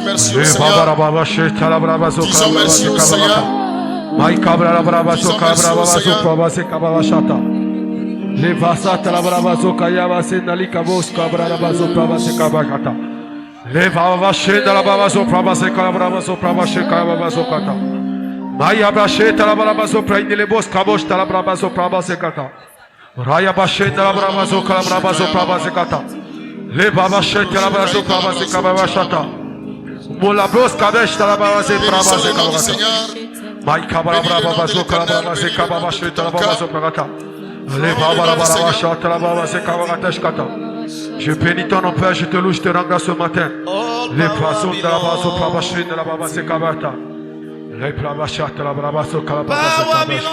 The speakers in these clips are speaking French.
merci au Seigneur. Disons merci au Seigneur. Disons merci au Seigneur. Levasata la brava zoka yava senda likaboska brava zoprava sekabakata. Leva shenda la brava zoprava sekabra zoprava sekabra zokata. Maya basheta la brava zopra indele boska bosta la brava zoprava sekata. Raya bashenda la brava zoka la brava zoprava sekata. Leva basheta la brava zoprava sekabra shata. Mola boska besta la brava zoprava sekabra. Maya kabra brava zoka la brava sekabra sheta la brava zoprava. Je bénis ton nom, Père, je te loue, je te rends grâce ce matin. Les poissons de la base au Prabashri de la Baba Sekabata. Les Prabashata la Baba Sokalababa Sekabata.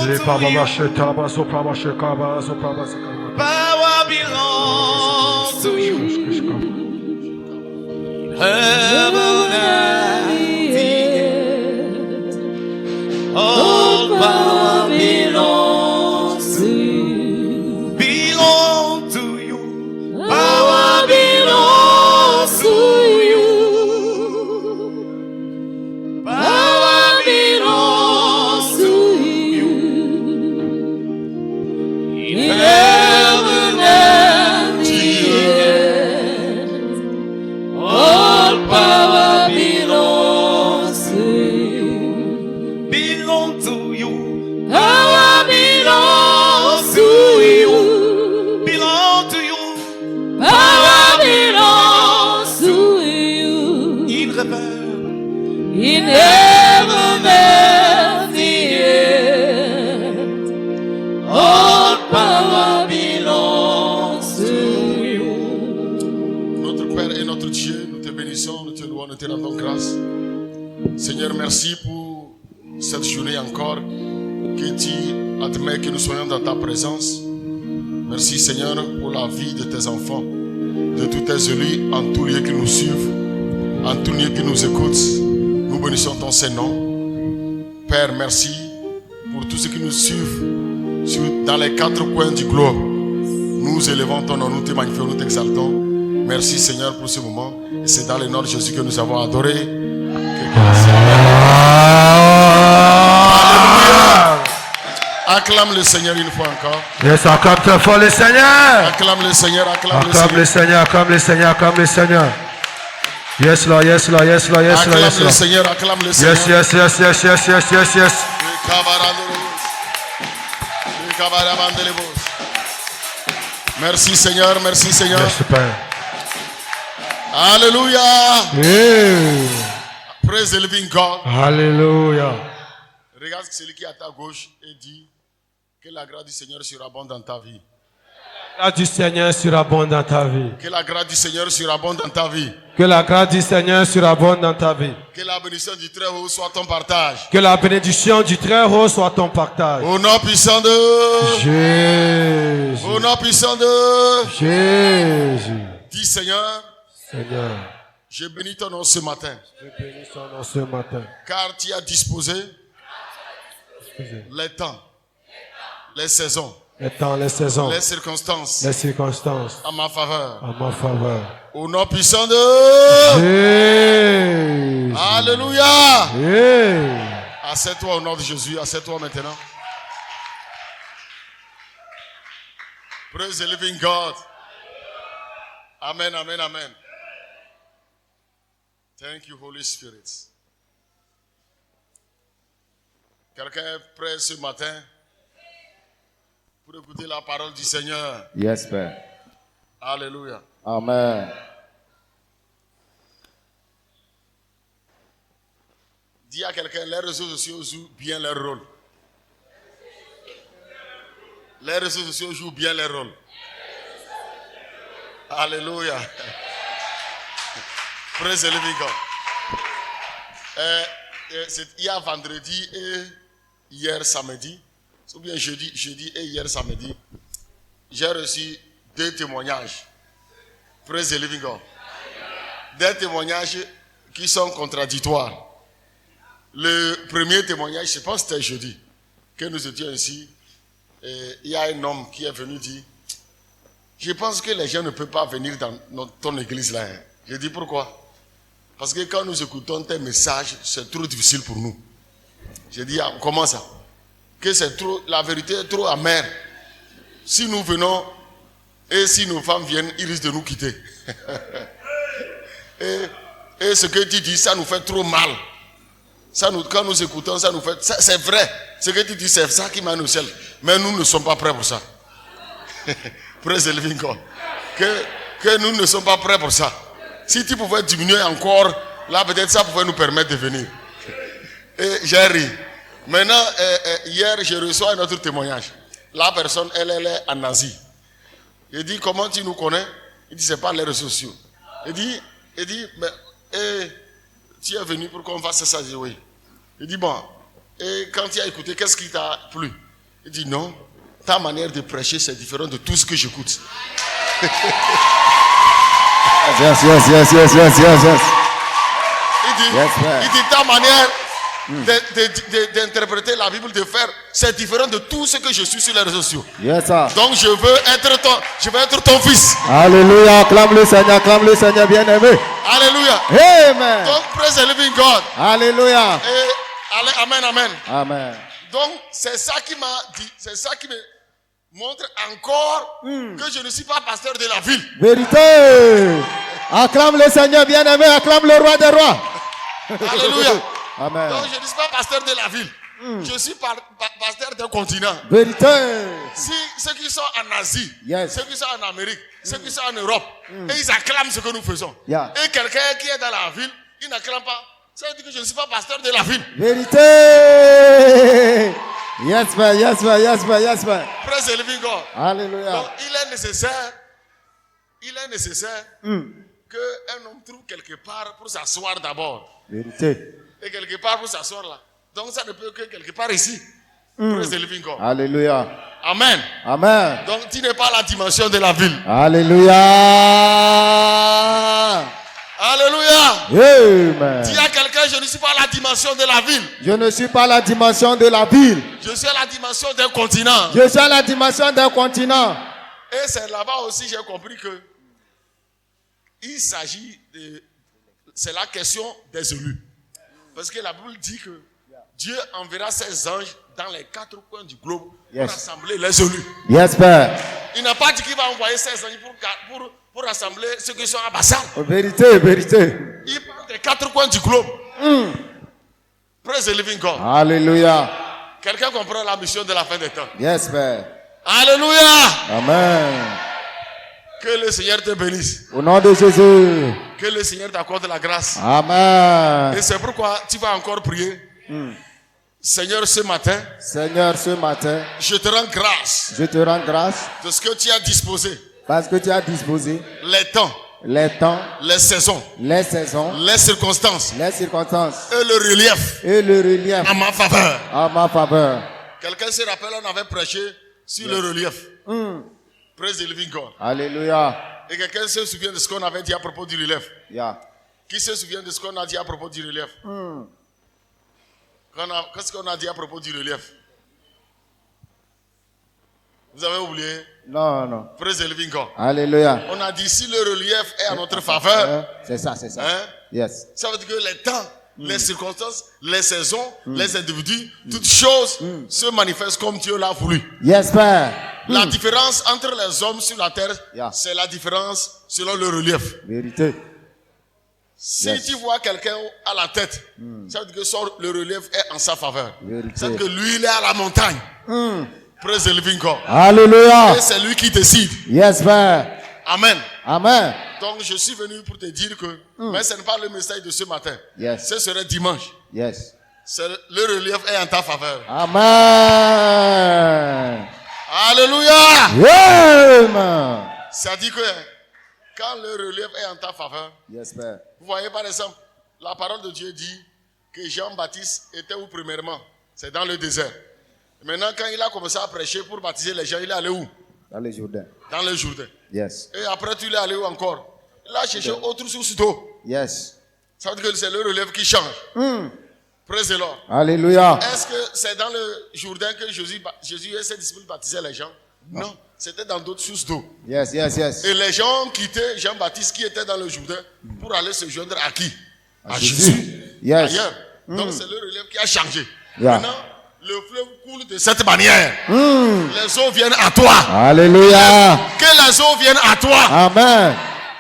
Les Prabashata la Baba Soprabashri Kababa Soprabashri. Power belongs to you. Heaven and earth. All power belongs. Power belongs to you. Power belongs to you. In heaven and the earth, all power belongs to you. Belong to you. Power belongs to you. Belong to you. Power belongs to you. In heaven and the earth, all power belongs to you. Notre Père et notre Dieu, nous te bénissons, nous te louons, nous te rendons grâce. Seigneur, merci pour cette journée encore que tu admets que nous soyons dans ta présence. Merci Seigneur pour la vie de tes enfants, de tous tes élus, en tout lieu qui nous suivent, en tout lieu qui nous écoutent. Nous bénissons ton Saint-Nom. Père, merci pour tous ceux qui nous suivent dans les quatre coins du globe. Nous élevons ton nom, nous te magnifions, nous t'exaltons. Merci Seigneur pour ce moment. Et c'est dans le nom de Jésus que nous avons adoré. Acclame le Seigneur une fois encore. Yes, acclame très fort le Seigneur. Acclame le Seigneur, acclame le Acclame Seigneur. acclame le Seigneur, acclame le Seigneur. Yes, Lord, yes, Lord, yes, Lord, yes, Lord, Acclame yes, le Lord. Seigneur, acclame le Seigneur. Yes, yes, yes, yes, yes, yes, yes, yes. Merci Seigneur, merci Seigneur. Yes, Père. Alléluia. Yeah. Praise the living God. Alléluia. Regarde celui qui est à ta gauche et dit que la grâce du Seigneur surabonde dans ta vie. La grâce du Seigneur surabonde dans ta vie. Que la grâce du Seigneur surabonde dans ta vie. Que la grâce du Seigneur surabonde dans ta vie. Que la bénédiction du Très-Haut soit ton partage. Que la bénédiction du Très-Haut soit ton partage. Au nom puissant de Jésus. Au nom puissant de Jésus. Dis Seigneur, Seigneur, je bénis ton nom ce matin. je bénis ton nom ce matin. Car tu as disposé les temps, les saisons, Les temps, les saisons, les circonstances les circonstances à ma faveur. à ma faveur. Au nom puissant de Jésus. Alléluia. Yeah. Assieds-toi au nom de Jésus, assieds-toi maintenant. Praise the living God. Amen, amen, amen. Thank you, Holy Spirit. Quelqu'un est prêt ce matin pour écouter la parole du Seigneur? Yes, Père. Alléluia. Amen. Dis à quelqu'un, les réseaux sociaux jouent bien leur rôle. Les réseaux sociaux jouent bien leur rôle. Alléluia. Praise the living God. C'est hier vendredi et hier samedi, ou bien jeudi et hier samedi, j'ai reçu 2 témoignages. Praise the living God. Des témoignages qui sont contradictoires. Le premier témoignage, je pense que c'était jeudi, que nous étions ici. Et il y a un homme qui est venu dire, je pense que les gens ne peuvent pas venir dans ton église là. Je dis pourquoi? Parce que quand nous écoutons tes messages, c'est trop difficile pour nous. J'ai dit, ah, comment ça? Que c'est trop, la vérité est trop amère. Si nous venons et si nos femmes viennent, ils risquent de nous quitter. et ce que tu dis, ça nous fait trop mal. Quand nous écoutons, ça nous fait... C'est vrai. Ce que tu dis, c'est ça qui mène au ciel. Mais nous ne sommes pas prêts pour ça. Praise the living God. Que nous ne sommes pas prêts pour ça. Si tu pouvais diminuer encore, là peut-être ça pouvait nous permettre de venir. Et j'ai ri. Maintenant, hier, je reçois un autre témoignage. La personne, elle est en Asie. Il dit, comment tu nous connais? Il dit, c'est pas les réseaux sociaux. Il dit, mais tu es venu pour qu'on fasse ça? Je dis, oui. Il dit, bon, et quand tu as écouté, qu'est-ce qui t'a plu? Il dit, non, ta manière de prêcher, c'est différent de tout ce que j'écoute. Yes. Il dit, ta manière d'interpréter la Bible, de faire, c'est différent de tout ce que je suis sur les réseaux sociaux. Yes, sir. Donc je veux être ton fils. Alléluia, acclame le Seigneur bien-aimé. Alléluia. Amen. Donc praise the living God. Alléluia. Et amen. Amen. Donc c'est ça qui m'a dit, c'est ça qui me montre encore que je ne suis pas pasteur de la ville. Vérité. Acclame le Seigneur bien-aimé, acclame le roi des rois. Alléluia. Amen. Donc je ne suis pas pasteur de la ville. Je suis pasteur d'un continent. Vérité. Si ceux qui sont en Asie, Yes. ceux qui sont en Amérique, ceux qui sont en Europe, et ils acclament ce que nous faisons. Yeah. Et quelqu'un qui est dans la ville, il n'acclame pas. Ça veut dire que je ne suis pas pasteur de la ville. Vérité. Yes, man. Praise the living God. Alléluia. Donc il est nécessaire qu'un homme trouve quelque part pour s'asseoir d'abord. Vérité. Et quelque part pour s'asseoir là. Donc ça ne peut que quelque part ici. Praise the living God. Alléluia. Amen. Amen. Donc tu n'es pas la dimension de la ville. Alléluia. Alléluia. Amen. Dis à quelqu'un, je ne suis pas la dimension de la ville. Je ne suis pas la dimension de la ville. Je suis à la dimension d'un continent. Je suis à la dimension d'un continent. Et c'est là-bas aussi j'ai compris que il s'agit de... C'est la question des élus. Parce que la Bible dit que Dieu enverra ses anges dans les 4 coins du globe pour rassembler les élus. Yes, Père. Il n'a pas dit qu'il va envoyer ses anges pour rassembler ceux qui sont à Bassan. Vérité. Il parle des 4 coins du globe. Praise the living God. Alléluia. Quelqu'un comprend la mission de la fin des temps? Yes, Père. Alléluia. Amen. Que le Seigneur te bénisse. Au nom de Jésus. Que le Seigneur t'accorde la grâce. Amen. Et c'est pourquoi tu vas encore prier. Seigneur, ce matin, je te rends grâce je te rends grâce de ce que tu as disposé. parce que tu as disposé Les temps, les saisons, les saisons, les circonstances les circonstances et le relief et le relief en ma faveur. à ma faveur. Quelqu'un se rappelle, on avait prêché sur le relief. Praise the living God. Alléluia. Et quelqu'un se souvient de ce qu'on avait dit à propos du relief? Yeah. Qui se souvient de ce qu'on a dit à propos du relief? Qu'est-ce qu'on a dit à propos du relief? Vous avez oublié? Non. Praise the living God. Alléluia. On a dit si le relief est à notre faveur, C'est ça. hein, Yes. ça veut dire que les temps, les circonstances, les saisons, les individus, toutes choses se manifestent comme Dieu l'a voulu. Yes, Père. La différence entre les hommes sur la terre, Yeah. c'est la différence selon le relief. Vérité. Si Yes. tu vois quelqu'un à la tête, ça veut dire que le relief est en sa faveur. Vérité. Ça veut dire que lui, il est à la montagne. Praise the living God. Alléluia. Et c'est lui qui décide. Yes, Père. Amen. Amen. Donc je suis venu pour te dire que, mais ce n'est pas le message de ce matin. Yes. Ce serait dimanche. Yes. Le relief est en ta faveur. Amen. Alléluia. Amen. Ça dit que quand le relief est en ta faveur, Yes, Père. vous voyez par exemple, la parole de Dieu dit que Jean-Baptiste était où premièrement? C'est dans le désert. Maintenant, quand il a commencé à prêcher pour baptiser les gens, il est allé où? Dans les Jourdains. Dans le Jourdain. Yes. Et après, tu l'es allé où encore? Il a cherché autre source d'eau. Yes. Ça veut dire que c'est le relief qui change. Praise the Lord. Alléluia. Est-ce que c'est dans le Jourdain que Jésus et ses disciples baptisaient les gens? Non. C'était dans d'autres sources d'eau. Yes. Et les gens ont quitté Jean-Baptiste qui était dans le Jourdain pour aller se joindre à qui? à Jésus Yes. ailleurs. Donc c'est le relief qui a changé. Yeah. Maintenant, le fleuve coule de cette manière. Les eaux viennent à toi. Alléluia. Que les eaux viennent à toi. Amen.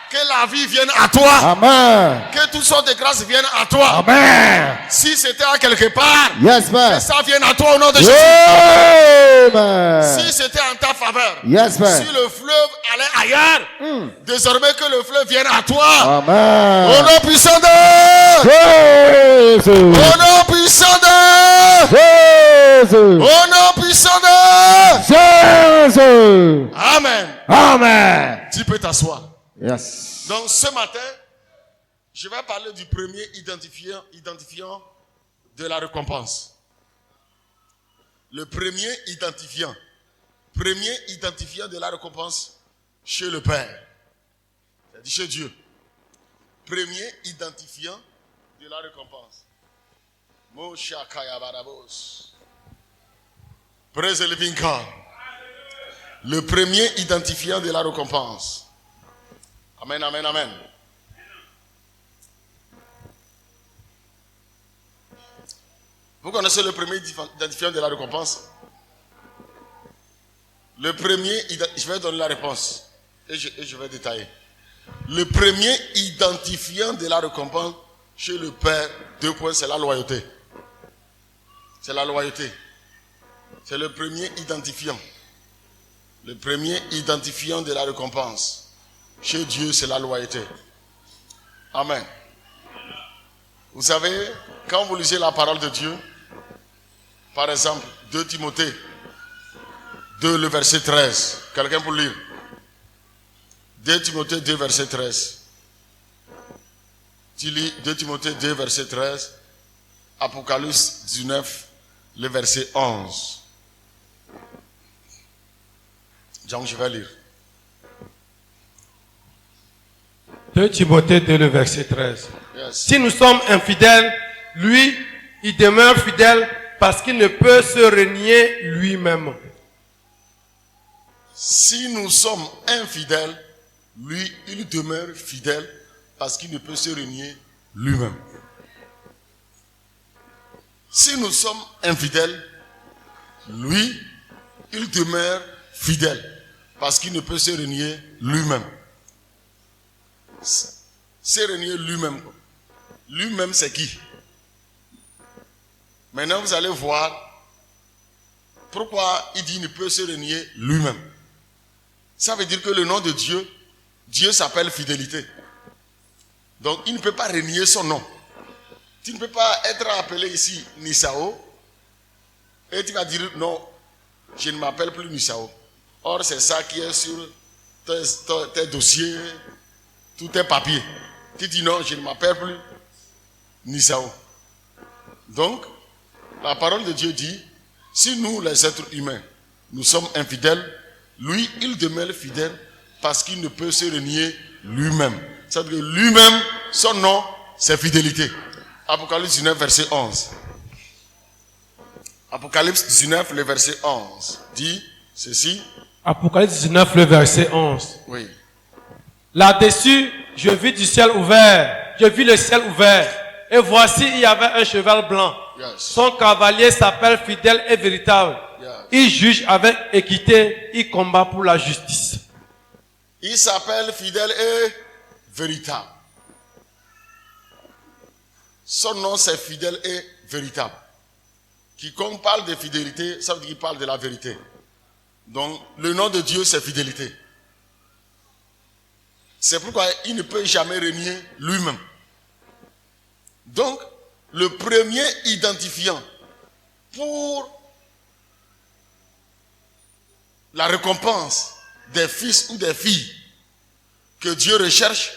Que la vie vienne à toi. Amen. Que toutes sortes de grâces viennent à toi. Amen. Si c'était à quelque part, Yes, que Père. ça vienne à toi au nom de Jésus. Amen. Si c'était en ta faveur, Yes, Père. si le fleuve allait ailleurs, désormais que le fleuve vienne à toi. Amen. Au nom puissant de... Jésus. Au nom puissant de... Jésus. Au nom puissant de... Jésus. Amen. Amen. Tu peux t'asseoir. Yes. Donc ce matin, je vais parler du premier identifiant de la récompense. Le premier identifiant de la récompense chez le Père. C'est-à-dire chez Dieu. Premier identifiant de la récompense. Praise the living God. Le premier identifiant de la récompense. Amen, amen, amen. Vous connaissez le premier identifiant de la récompense? Le premier, je vais donner la réponse et je vais détailler. Le premier identifiant de la récompense chez le Père, 2 points, c'est la loyauté. C'est la loyauté. C'est le premier identifiant. Le premier identifiant de la récompense chez Dieu, c'est la loyauté. Amen. Vous savez, quand vous lisez la parole de Dieu, par exemple, 2 Timothée 2, le verset 13. Quelqu'un pour lire? 2 Timothée 2, verset 13. Tu lis 2 Timothée 2, verset 13. Apocalypse 19, le verset 11. Donc je vais lire. 2 Timothée 2, le verset 13. Yes. Si nous sommes infidèles, lui, il demeure fidèle parce qu'il ne peut se renier lui-même. Si nous sommes infidèles, lui, il demeure fidèle parce qu'il ne peut se renier lui-même. Si nous sommes infidèles, lui, il demeure fidèle parce qu'il ne peut se renier lui-même. Se renier lui-même. Lui-même, c'est qui? Maintenant, vous allez voir pourquoi il dit qu'il ne peut se renier lui-même. Ça veut dire que le nom de Dieu, Dieu s'appelle fidélité. Donc, il ne peut pas renier son nom. Tu ne peux pas être appelé ici Nisao et tu vas dire non, je ne m'appelle plus Nisao. Or, c'est ça qui est sur tes dossiers, tous tes papiers. Tu dis non, je ne m'appelle plus Nisao. Donc, la parole de Dieu dit, si nous, les êtres humains, nous sommes infidèles, lui, il demeure fidèle parce qu'il ne peut se renier lui-même. C'est-à-dire que lui-même, son nom, c'est fidélité. Apocalypse 19, verset 11. Apocalypse 19, le verset 11 dit ceci. Apocalypse 19, le verset 11. Oui. Là-dessus, je vis du ciel ouvert. Je vis le ciel ouvert. Et voici, il y avait un cheval blanc. Yes. Son cavalier s'appelle fidèle et véritable. Yes. Il juge avec équité. Il combat pour la justice. Il s'appelle fidèle et véritable. Son nom, c'est fidèle et véritable. Quiconque parle de fidélité, ça veut dire qu'il parle de la vérité. Donc, le nom de Dieu, c'est fidélité. C'est pourquoi il ne peut jamais renier lui-même. Donc, le premier identifiant pour la récompense des fils ou des filles que Dieu recherche,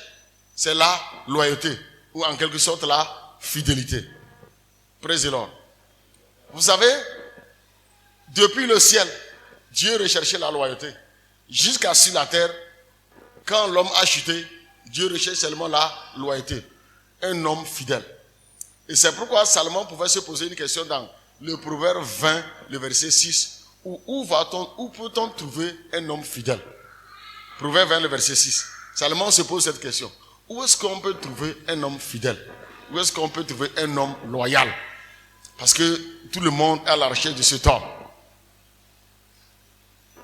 c'est la loyauté, ou en quelque sorte la fidélité. Praise the Lord. Vous savez, depuis le ciel, Dieu recherchait la loyauté. Jusqu'à sur la terre, quand l'homme a chuté, Dieu recherche seulement la loyauté. Un homme fidèle. Et c'est pourquoi Salomon pouvait se poser une question dans le Proverbe 20, le verset 6. Où peut-on trouver un homme fidèle? Proverbe 20, le verset 6. Salomon se pose cette question. Où est-ce qu'on peut trouver un homme fidèle? où est-ce qu'on peut trouver un homme loyal? Parce que tout le monde est à la recherche de cet homme.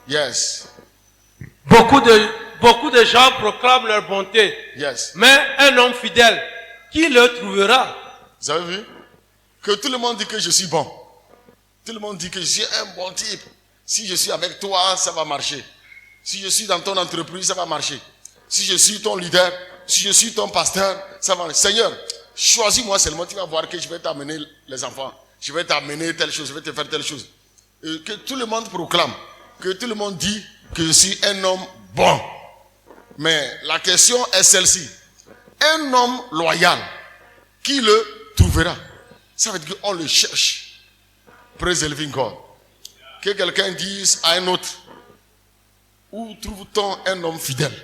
Yes. Beaucoup de gens proclament leur bonté. Yes. Mais un homme fidèle, qui le trouvera? Vous avez vu? Que tout le monde dit que je suis bon. Tout le monde dit que je suis un bon type. Si je suis avec toi, ça va marcher. Si je suis dans ton entreprise, ça va marcher. Si je suis ton leader, si je suis ton pasteur, ça va marcher. Seigneur, choisis-moi seulement, tu vas voir que je vais t'amener les enfants. Je vais t'amener telle chose, je vais te faire telle chose. Et que tout le monde proclame, que tout le monde dit que je suis un homme bon. Mais la question est celle-ci. Un homme loyal, qui le trouvera? Ça veut dire qu'on le cherche. Praise the living God. Que quelqu'un dise à un autre, où trouve-t-on un homme fidèle?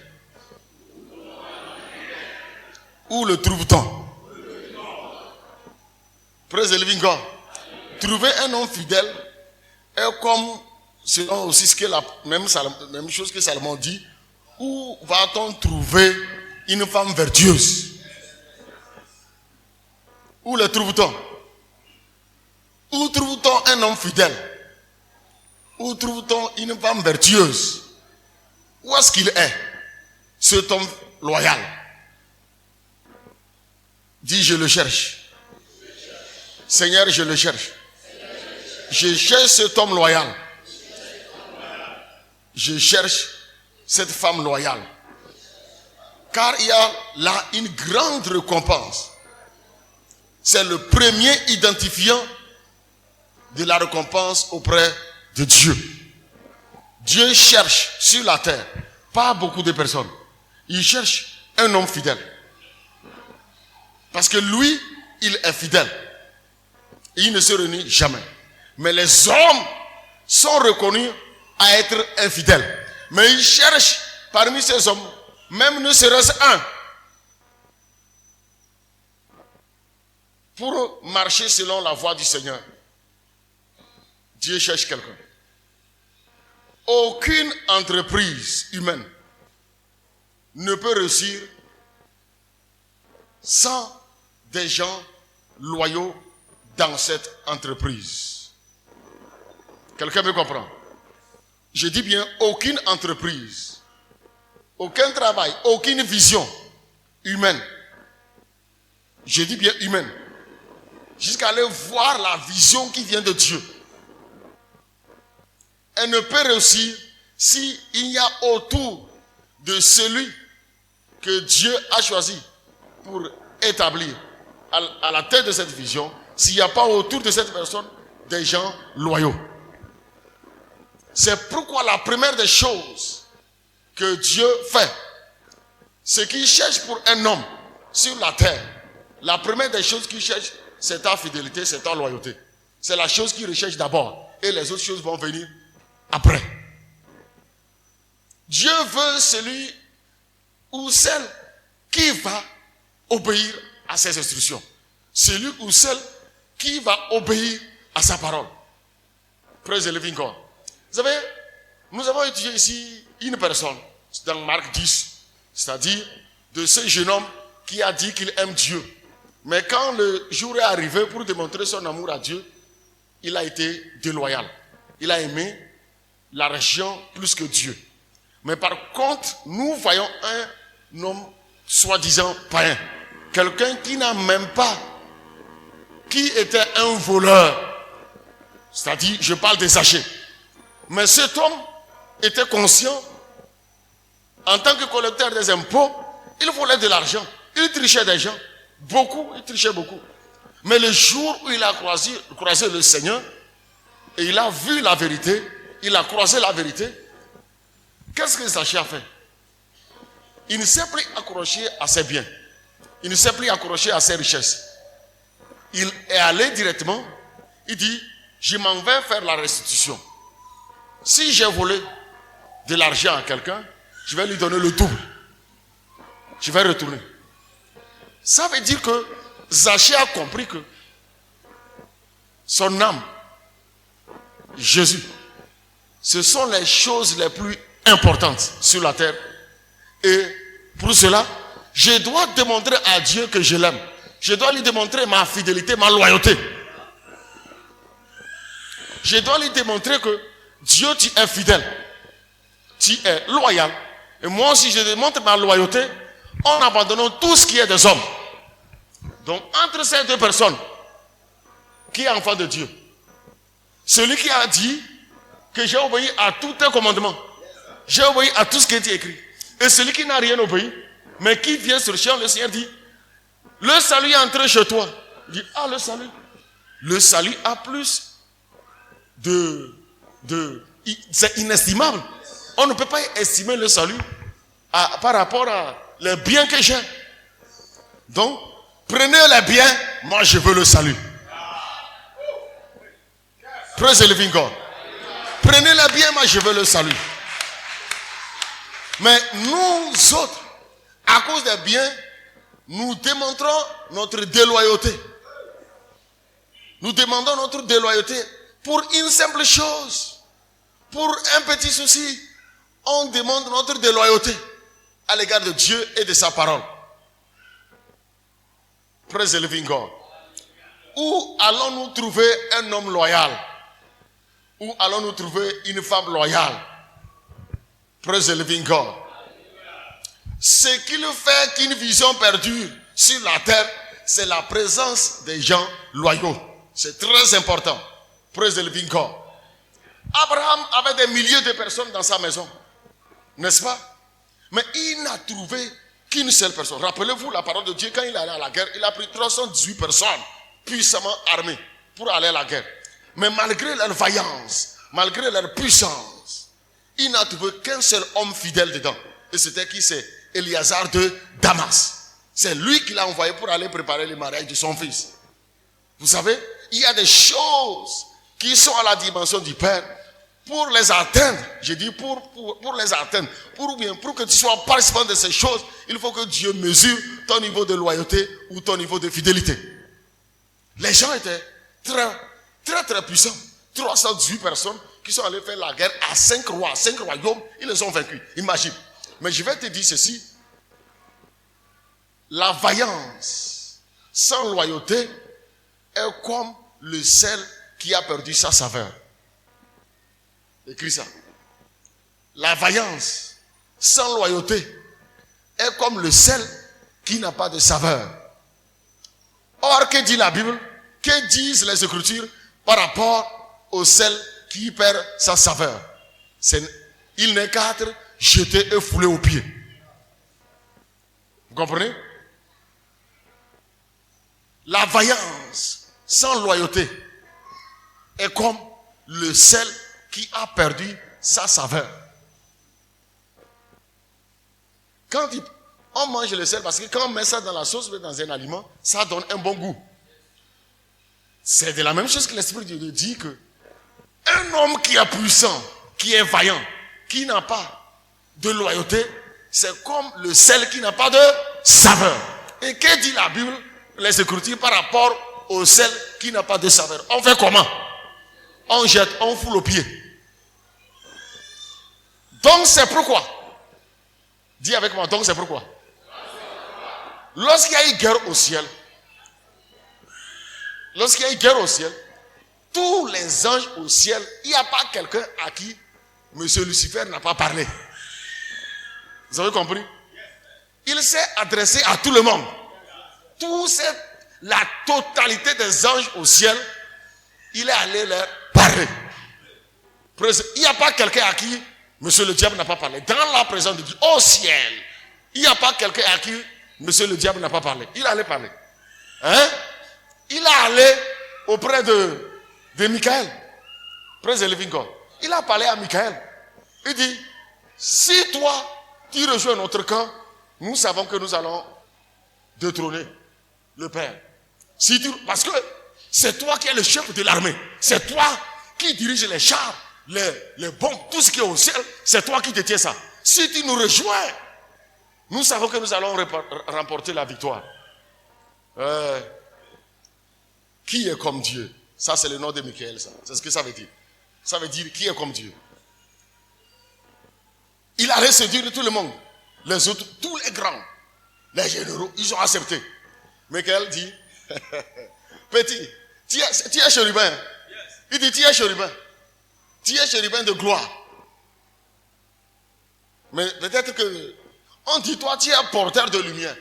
Où le trouve-t-on? Praise the living God. Trouver un homme fidèle est comme, selon aussi ce que la même chose que Salomon dit, où va-t-on trouver une femme vertueuse? Où le trouve-t-on? Où trouve-t-on un homme fidèle? Où trouve-t-on une femme vertueuse? Où est-ce qu'il est, cet homme loyal? Dis, je le cherche. Seigneur, je le cherche. Je cherche cet homme loyal. Je cherche cette femme loyale. Car il y a là une grande récompense. C'est le premier identifiant de la récompense auprès de Dieu. Dieu cherche sur la terre, pas beaucoup de personnes. Il cherche un homme fidèle. Parce que lui, il est fidèle. Et il ne se renie jamais. Mais les hommes sont reconnus à être infidèles. Mais il cherche parmi ces hommes, même ne serait-ce un, pour marcher selon la voie du Seigneur. Dieu cherche quelqu'un. Aucune entreprise humaine ne peut réussir sans des gens loyaux dans cette entreprise. Quelqu'un me comprend? Je dis bien aucune entreprise, aucun travail, aucune vision humaine. Je dis bien humaine. Jusqu'à aller voir la vision qui vient de Dieu. Elle ne peut réussir s'il y a autour de celui que Dieu a choisi pour établir à la tête de cette vision, s'il n'y a pas autour de cette personne des gens loyaux. C'est pourquoi la première des choses que Dieu fait, ce qu'il cherche pour un homme sur la terre, la première des choses qu'il cherche, c'est ta fidélité, c'est ta loyauté. C'est la chose qu'il recherche d'abord. Et les autres choses vont venir après. Dieu veut celui ou celle qui va obéir à ses instructions. Celui ou celle qui va obéir à sa parole. Praise the living God. Vous savez, nous avons étudié ici une personne dans Marc 10, c'est-à-dire de ce jeune homme qui a dit qu'il aime Dieu. Mais quand le jour est arrivé pour démontrer son amour à Dieu, il a été déloyal. Il a aimé l'argent plus que Dieu. Mais par contre, nous voyons un homme soi-disant païen. Quelqu'un qui n'a même pas, qui était un voleur. C'est-à-dire, je parle des sachets. Mais cet homme était conscient, en tant que collecteur des impôts, il volait de l'argent. Il trichait des gens. Beaucoup, il trichait beaucoup. Mais le jour où il a croisé le Seigneur, et il a vu la vérité, il a croisé la vérité, qu'est-ce que Zachée a fait? Il ne s'est plus accroché à ses biens. Il ne s'est plus accroché à ses richesses. Il est allé directement, il dit, je m'en vais faire la restitution. Si j'ai volé de l'argent à quelqu'un, je vais lui donner le double. Je vais retourner. Ça veut dire que Zachée a compris que son âme, Jésus, ce sont les choses les plus importantes sur la terre. Et pour cela, je dois démontrer à Dieu que je l'aime. je dois lui démontrer ma fidélité, ma loyauté. Je dois lui démontrer que Dieu, tu es fidèle. Tu es loyal. Et moi aussi, je démontre ma loyauté en abandonnant tout ce qui est des hommes. Donc, entre ces deux personnes, qui est enfant de Dieu? Celui qui a dit que j'ai obéi à tout un commandement. J'ai obéi à tout ce qui est écrit. Et celui qui n'a rien obéi, mais qui vient sur le champ, le Seigneur dit, le salut est entré chez toi. Il dit, ah, le salut. Le salut a plus c'est inestimable. On ne peut pas estimer le salut par rapport à les biens que j'ai. Donc, prenez les biens, moi je veux le salut. Praise the living God. Prenez les biens, moi je veux le salut. Mais nous autres, à cause des biens, nous démontrons notre déloyauté. Nous demandons notre déloyauté pour une simple chose. Pour un petit souci, on demande notre déloyauté à l'égard de Dieu et de sa parole. Praise the living God. Où allons-nous trouver un homme loyal? Où allons-nous trouver une femme loyale? Praise the living God. Ce qui le fait qu'une vision perdure sur la terre, c'est la présence des gens loyaux. C'est très important. Praise the living God. Abraham avait des milliers de personnes dans sa maison. N'est-ce pas? Mais il n'a trouvé qu'une seule personne. Rappelez-vous la parole de Dieu, quand il allait à la guerre, il a pris 318 personnes puissamment armées pour aller à la guerre. Mais malgré leur vaillance, malgré leur puissance, il n'a trouvé qu'un seul homme fidèle dedans. Et c'était qui? C'est Éléazar de Damas. C'est lui qui l'a envoyé pour aller préparer le mariage de son fils. Vous savez, il y a des choses qui sont à la dimension du Père. Pour les atteindre, je dis pour les atteindre, pour que tu sois participant de ces choses, il faut que Dieu mesure ton niveau de loyauté ou ton niveau de fidélité. Les gens étaient très puissants. 318 personnes qui sont allées faire la guerre à 5 rois, 5 royaumes, ils les ont vaincus. Imagine. Mais je vais te dire ceci. La vaillance sans loyauté est comme le sel qui a perdu sa saveur. Écris ça. La vaillance sans loyauté est comme le sel qui n'a pas de saveur. Or, que dit la Bible? Que disent les Écritures par rapport au sel qui perd sa saveur? Il n'est qu'à être jeté et foulé aux pieds. Vous comprenez? La vaillance sans loyauté est comme le sel qui a perdu sa saveur. Quand on mange le sel, parce que quand on met ça dans la sauce ou dans un aliment, ça donne un bon goût. C'est de la même chose que l'Esprit de Dieu dit que un homme qui est puissant, qui est vaillant, qui n'a pas de loyauté, c'est comme le sel qui n'a pas de saveur. Et que dit la Bible, les Écritures, par rapport au sel qui n'a pas de saveur? On fait comment? On jette, on foule aux pieds. Donc c'est pourquoi, dis avec moi, donc c'est pourquoi, lorsqu'il y a eu guerre au ciel, tous les anges au ciel, il n'y a pas quelqu'un à qui M. Lucifer n'a pas parlé. Vous avez compris? Il s'est adressé à tout le monde. La totalité des anges au ciel, il est allé leur parler. Il n'y a pas quelqu'un à qui Monsieur le diable n'a pas parlé. Dans la présence de Dieu, au ciel, il n'y a pas quelqu'un à qui Monsieur le diable n'a pas parlé. Il allait parler. Hein? Il est allé auprès de Michael. Praise the living God. Il a parlé à Michael. Il dit, si toi, tu rejoins notre camp, nous savons que nous allons détrôner le Père. Parce que c'est toi qui es le chef de l'armée. C'est toi qui dirige les chars, les bombes, tout ce qui est au ciel. C'est toi qui détiens ça. Si tu nous rejoins, nous savons que nous allons remporter la victoire. Qui est comme Dieu? Ça, c'est le nom de Michael. C'est ce que ça veut dire. Ça veut dire qui est comme Dieu. Il allait séduire tout le monde. Les autres, tous les grands, les généraux, ils ont accepté. Michael dit, petit, tu es chérubin. Il dit, tu es chérubin. Tu es chérubin de gloire. Mais peut-être que, on dit, toi, tu es un porteur de lumière.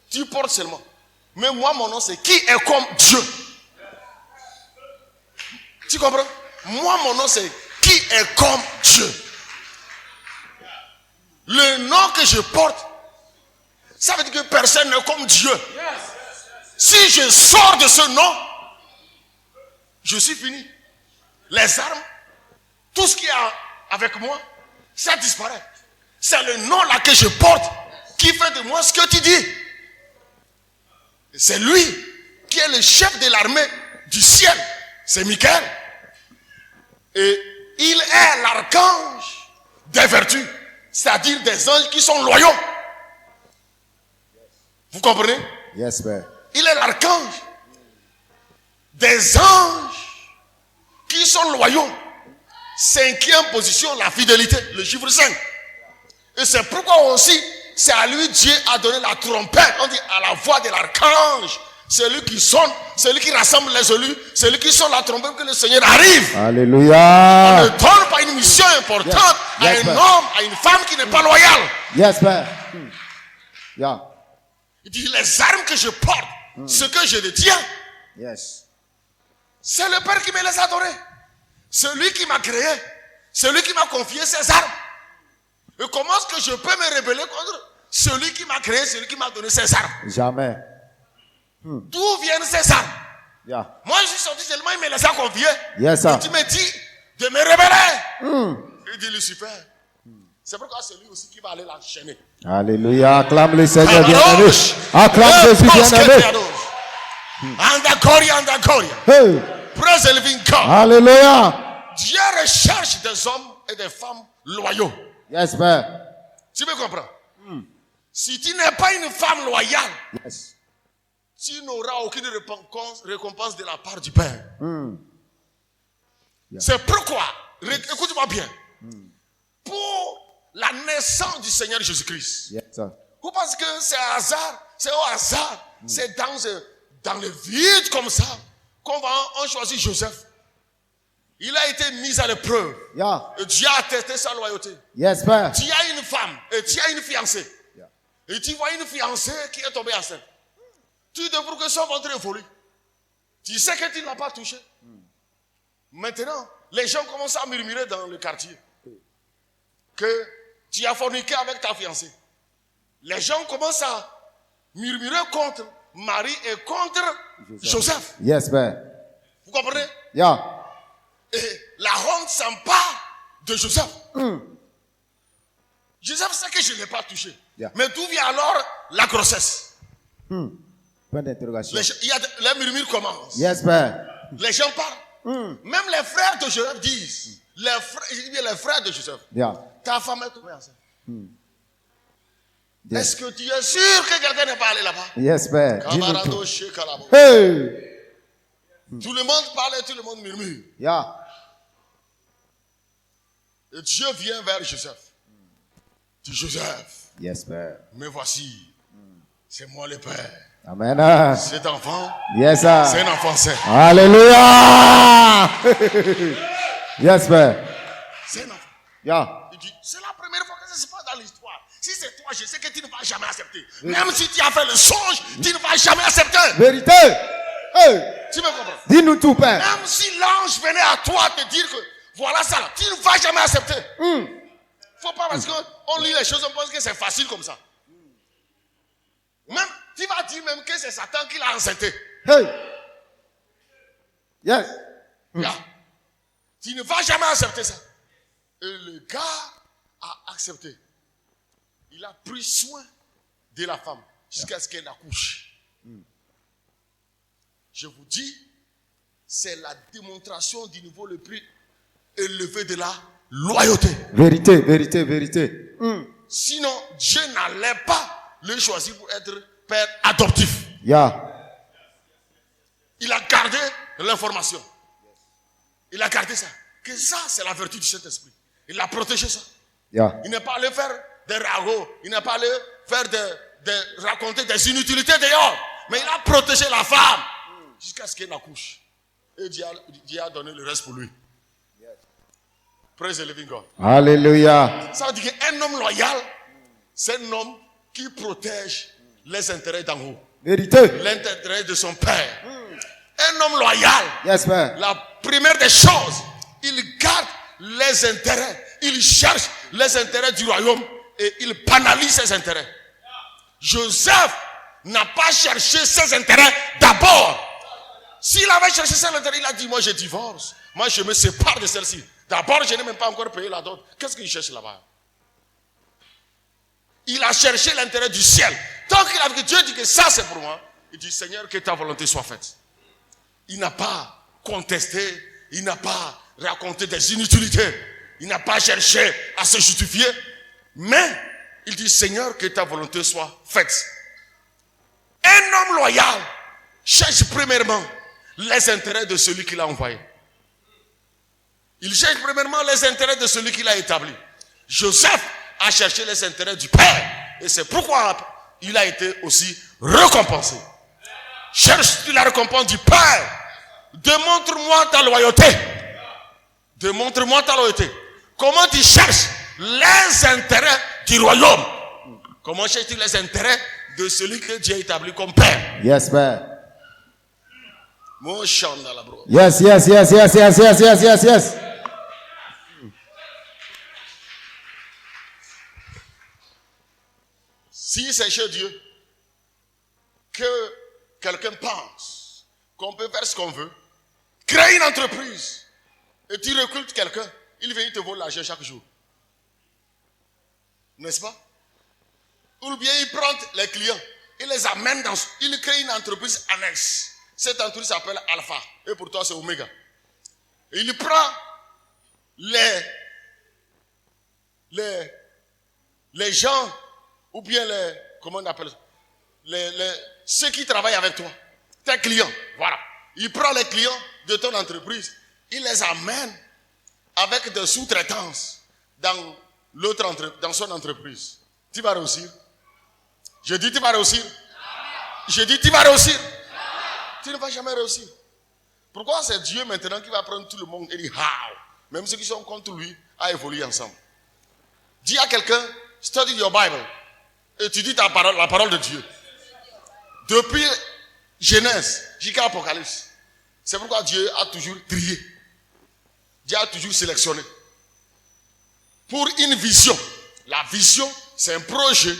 Tu portes seulement. Mais moi, mon nom, c'est qui est comme Dieu. Tu comprends? Moi, mon nom, c'est qui est comme Dieu. Le nom que je porte, ça veut dire que personne n'est comme Dieu. Si je sors de ce nom, je suis fini. Les armes, tout ce qui est avec moi, ça disparaît. C'est le nom là que je porte qui fait de moi ce que tu dis. C'est lui qui est le chef de l'armée du ciel. C'est Michael. Et il est l'archange des vertus. C'est-à-dire des anges qui sont loyaux. Vous comprenez? Yes, Père. Il est l'archange des anges qui sont loyaux. 5e position, la fidélité, le chiffre 5. Et c'est pourquoi aussi, c'est à lui Dieu a donné la trompette. On dit à la voix de l'archange. C'est lui qui sonne, c'est lui qui rassemble les élus, c'est lui qui sonne la trompette que le Seigneur arrive. Alléluia. On ne donne pas une mission importante à un homme, à une femme qui n'est pas loyale. Yes, Père. Yeah. Il dit les armes que je porte, ce que je détiens, Yes. c'est le Père qui me les a données. C'est lui qui m'a créé, c'est lui qui m'a confié ces armes. Et comment est-ce que je peux me rebeller contre celui qui m'a créé, celui qui m'a donné ces armes? Jamais. D'où viennent ces armes? Yeah. Moi je suis sorti seulement, il me les a confiées. Yes, sir. Et tu me dis de me rebeller. Il dit Lucifer. C'est pourquoi c'est lui aussi qui va aller l'enchaîner. Alléluia. Acclame le Seigneur bien-aimé. Acclame Jésus bien-aimé. Andagoria, Andagoria. Hey. Praise the living God. Alléluia. Dieu recherche des hommes et des femmes loyaux. Yes, Père. Tu me comprends? Si tu n'es pas une femme loyale, Yes. tu n'auras aucune récompense de la part du Père. C'est pourquoi, écoute-moi bien, pour la naissance du Seigneur Jésus-Christ, Yes, sir. vous pensez que c'est un hasard, c'est au hasard, c'est dans le vide comme ça qu'on choisit Joseph. Il a été mis à l'épreuve. Yeah. Et Dieu a testé sa loyauté. Yes, Père. Tu as une femme et tu as une fiancée. Yeah. Et tu vois une fiancée qui est tombée enceinte. Tu devrais que son ventre évolue. Tu sais que tu ne l'as pas touché. Maintenant, les gens commencent à murmurer dans le quartier que tu as forniqué avec ta fiancée. Les gens commencent à murmurer contre Marie et contre Joseph. Yes, Père. Vous comprenez? Yeah. Et la honte s'empare de Joseph. Joseph sait que je ne l'ai pas touché. Yeah. Mais d'où vient alors la grossesse? Point d'interrogation. Les murmures commencent. Yes, Père. Les gens parlent. Même les frères de Joseph disent. Les frères de Joseph. Yeah. Ta femme est tombée enceinte. Est-ce que tu es sûr que quelqu'un n'est pas allé là-bas? Yes, Père. Dis-nous tout. Camarado chez Calabo. Hey. Tout le monde parle et tout le monde murmure. Yeah. Et Dieu vient vers Joseph. Dit Joseph, Yes, Père. me voici. C'est moi le Père. Amen. Cet enfant, Yes, sir. c'est un enfant saint. Alléluia. Yes, Père. C'est un enfant. Yeah. Il dit, c'est la première fois que ça se passe dans l'histoire. Si c'est toi, je sais que tu ne vas jamais accepter. Même si tu as fait le songe, tu ne vas jamais accepter. Vérité. Hey. Tu me comprends? Dis-nous tout, Père. Même si l'ange venait à toi te dire que voilà ça, tu ne vas jamais accepter. Faut pas parce qu'on lit les choses, on pense que c'est facile comme ça. Même, tu vas dire même que c'est Satan qui l'a enceinté. Hey. Yes. Là, tu ne vas jamais accepter ça. Et le gars a accepté. Il a pris soin de la femme jusqu'à ce qu'elle accouche. Je vous dis, c'est la démonstration du niveau le plus élevé de la loyauté. Vérité, vérité, vérité. Sinon, Dieu n'allait pas le choisir pour être père adoptif. Yeah. Il a gardé l'information. Il a gardé ça. Que ça, c'est la vertu du Saint-Esprit. Il a protégé ça. Yeah. Il n'est pas allé faire des ragots. Il n'est pas allé faire raconter des inutilités dehors. Mais il a protégé la femme jusqu'à ce qu'elle accouche. Et Dieu a donné le reste pour lui. Praise the living God. Alléluia. Ça veut dire qu'un homme loyal, c'est un homme qui protège les intérêts d'en haut. Vérité. L'intérêt de son père. Un homme loyal, Yes, Père. la première des choses, il garde les intérêts. Il cherche les intérêts du royaume et il pénalise ses intérêts. Joseph n'a pas cherché ses intérêts d'abord. S'il avait cherché ses intérêts, il a dit, moi je divorce. Moi je me sépare de celle-ci. D'abord, je n'ai même pas encore payé la dot. Qu'est-ce qu'il cherche là-bas? Il a cherché l'intérêt du ciel. Tant qu'il a vu que Dieu dit que ça c'est pour moi, il dit, Seigneur, que ta volonté soit faite. Il n'a pas contesté, il n'a pas raconté des inutilités, il n'a pas cherché à se justifier, mais il dit, Seigneur, que ta volonté soit faite. Un homme loyal cherche premièrement les intérêts de celui qui l'a envoyé. Il cherche premièrement les intérêts de celui qui l'a établi. Joseph a cherché les intérêts du Père, et c'est pourquoi il a été aussi récompensé. Cherche-tu la récompense du Père? Démontre-moi ta loyauté. Démontre-moi ta loyauté. Comment tu cherches les intérêts du royaume? Comment cherches-tu les intérêts de celui que Dieu a établi comme Père? Yes, Père. Mon chant dans la bro. Yes, yes, yes, yes, yes, yes, yes, yes, yes. Si c'est chez Dieu que quelqu'un pense qu'on peut faire ce qu'on veut, créer une entreprise et tu recrutes quelqu'un, il vient te voler l'argent chaque jour. N'est-ce pas? Ou bien il prend les clients, il les amène il crée une entreprise annexe. Cette entreprise s'appelle Alpha et pour toi c'est Omega. Et il prend les gens ou bien comment on appelle ça? Ceux qui travaillent avec toi, tes clients, voilà. Il prend les clients de ton entreprise, il les amène avec des sous-traitances dans son entreprise. Tu vas réussir. Je dis tu vas réussir. Je dis tu vas réussir. Tu ne vas jamais réussir. Pourquoi c'est Dieu maintenant qui va prendre tout le monde et dire how? Même ceux qui sont contre lui à évoluer ensemble. Dis à quelqu'un, study your Bible. Étudie la parole de Dieu. Depuis Genèse jusqu'à Apocalypse. C'est pourquoi Dieu a toujours trié. Dieu a toujours sélectionné. Pour une vision. La vision, c'est un projet.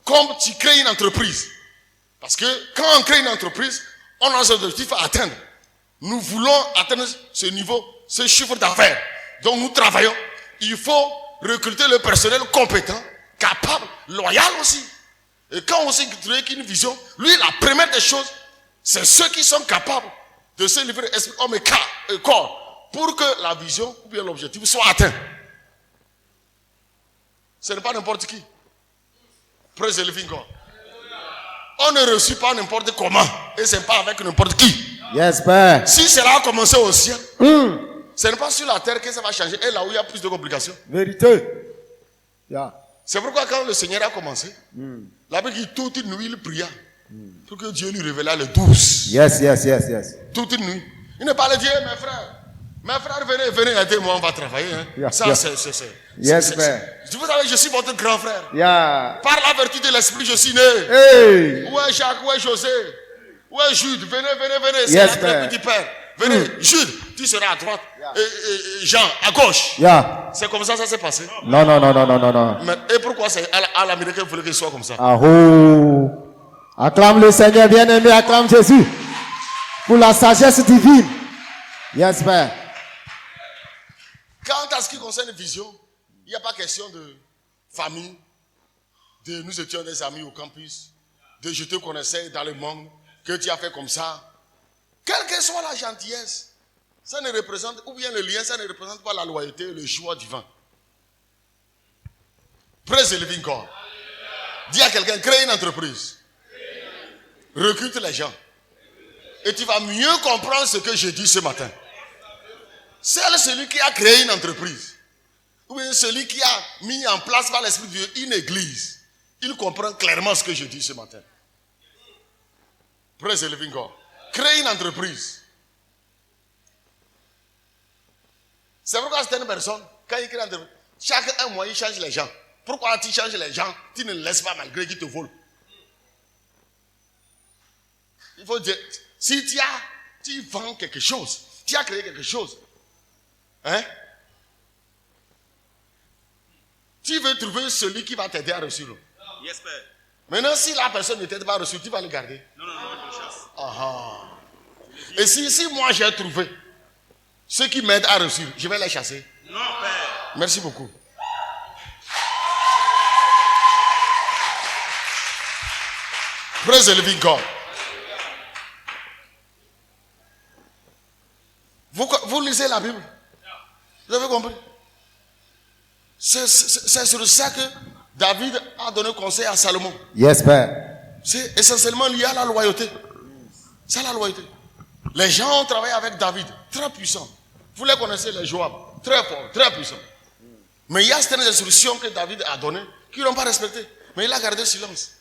Comme tu crées une entreprise. Parce que quand on crée une entreprise, on a un objectif à atteindre. Nous voulons atteindre ce niveau, ce chiffre d'affaires. Donc nous travaillons. Il faut recruter le personnel compétent, capable, loyal aussi. Et quand on sait créer une vision, lui, la première des choses, c'est ceux qui sont capables de se livrer esprit, homme et corps pour que la vision ou bien l'objectif soit atteint. Ce n'est pas n'importe qui. Praise the living God. On ne reçoit pas n'importe comment et ce n'est pas avec n'importe qui. Yes, Père. Si cela a commencé au ciel, ce n'est pas sur la terre que ça va changer et là où il y a plus de complications. Vérité. Yeah. C'est pourquoi quand le Seigneur a commencé, la Bible dit toute une nuit il pria pour que Dieu lui révéla le 12. Yes, yes, yes, yes. Toute une nuit. Il ne parlait Dieu, mes frères, venez aider-moi, on va travailler. Hein. Yeah, ça, yeah. c'est. Yes, Père. Vous savez, je suis votre grand frère. Yeah. Par la vertu de l'esprit, je suis né. Hey. Où est Jacques, où est José, où est Jude? Venez. C'est Yes, la Père. petit père. Venez, Jude, tu seras à droite. Et Jean, à gauche. Yeah. C'est comme ça s'est passé. Non, non, non, non, non, non, non. Mais, et pourquoi c'est à l'américain voulait qu'il soit comme ça? Ah oh. Acclame le Seigneur bien-aimé, acclame Jésus. Pour la sagesse divine. Yes, Père. Quant à ce qui concerne vision, il n'y a pas question de famille, de nous étions des amis au campus, de je te connaissais dans le monde, que tu as fait comme ça. Quelle que soit la gentillesse, ça ne représente, ou bien le lien, ça ne représente pas la loyauté, le choix divin. Praise the living God. Dis à quelqu'un, crée une entreprise. Recrute les gens. Et tu vas mieux comprendre ce que je dis ce matin. C'est celui qui a créé une entreprise. Ou bien celui qui a mis en place par l'Esprit de Dieu une église. Il comprend clairement ce que je dis ce matin. Praise the living God. Créer une entreprise. C'est pourquoi certaines personnes, quand ils créent une entreprise, chaque un mois, ils changent les gens. Pourquoi tu changes les gens? Tu ne les laisses pas malgré qu'ils te volent. Il faut dire, si tu vends quelque chose, tu as créé quelque chose, hein? Tu veux trouver celui qui va t'aider à réussir. Yes, père. Maintenant, si la personne ne t'aide pas à réussir, tu vas le garder. Non, je le chasse. Ah. Et si moi j'ai trouvé ceux qui m'aident à réussir, je vais les chasser. Non, père. Merci beaucoup. Praise the living God. Vous lisez la Bible. Vous avez compris? C'est sur ça que David a donné conseil à Salomon. Yes, Père. C'est essentiellement lié à la loyauté. C'est la loyauté. Les gens ont travaillé avec David, très puissant. Vous les connaissez, les Joab, très forts, très puissants. Mais il y a certaines instructions que David a données qu'ils n'ont pas respectées. Mais il a gardé silence.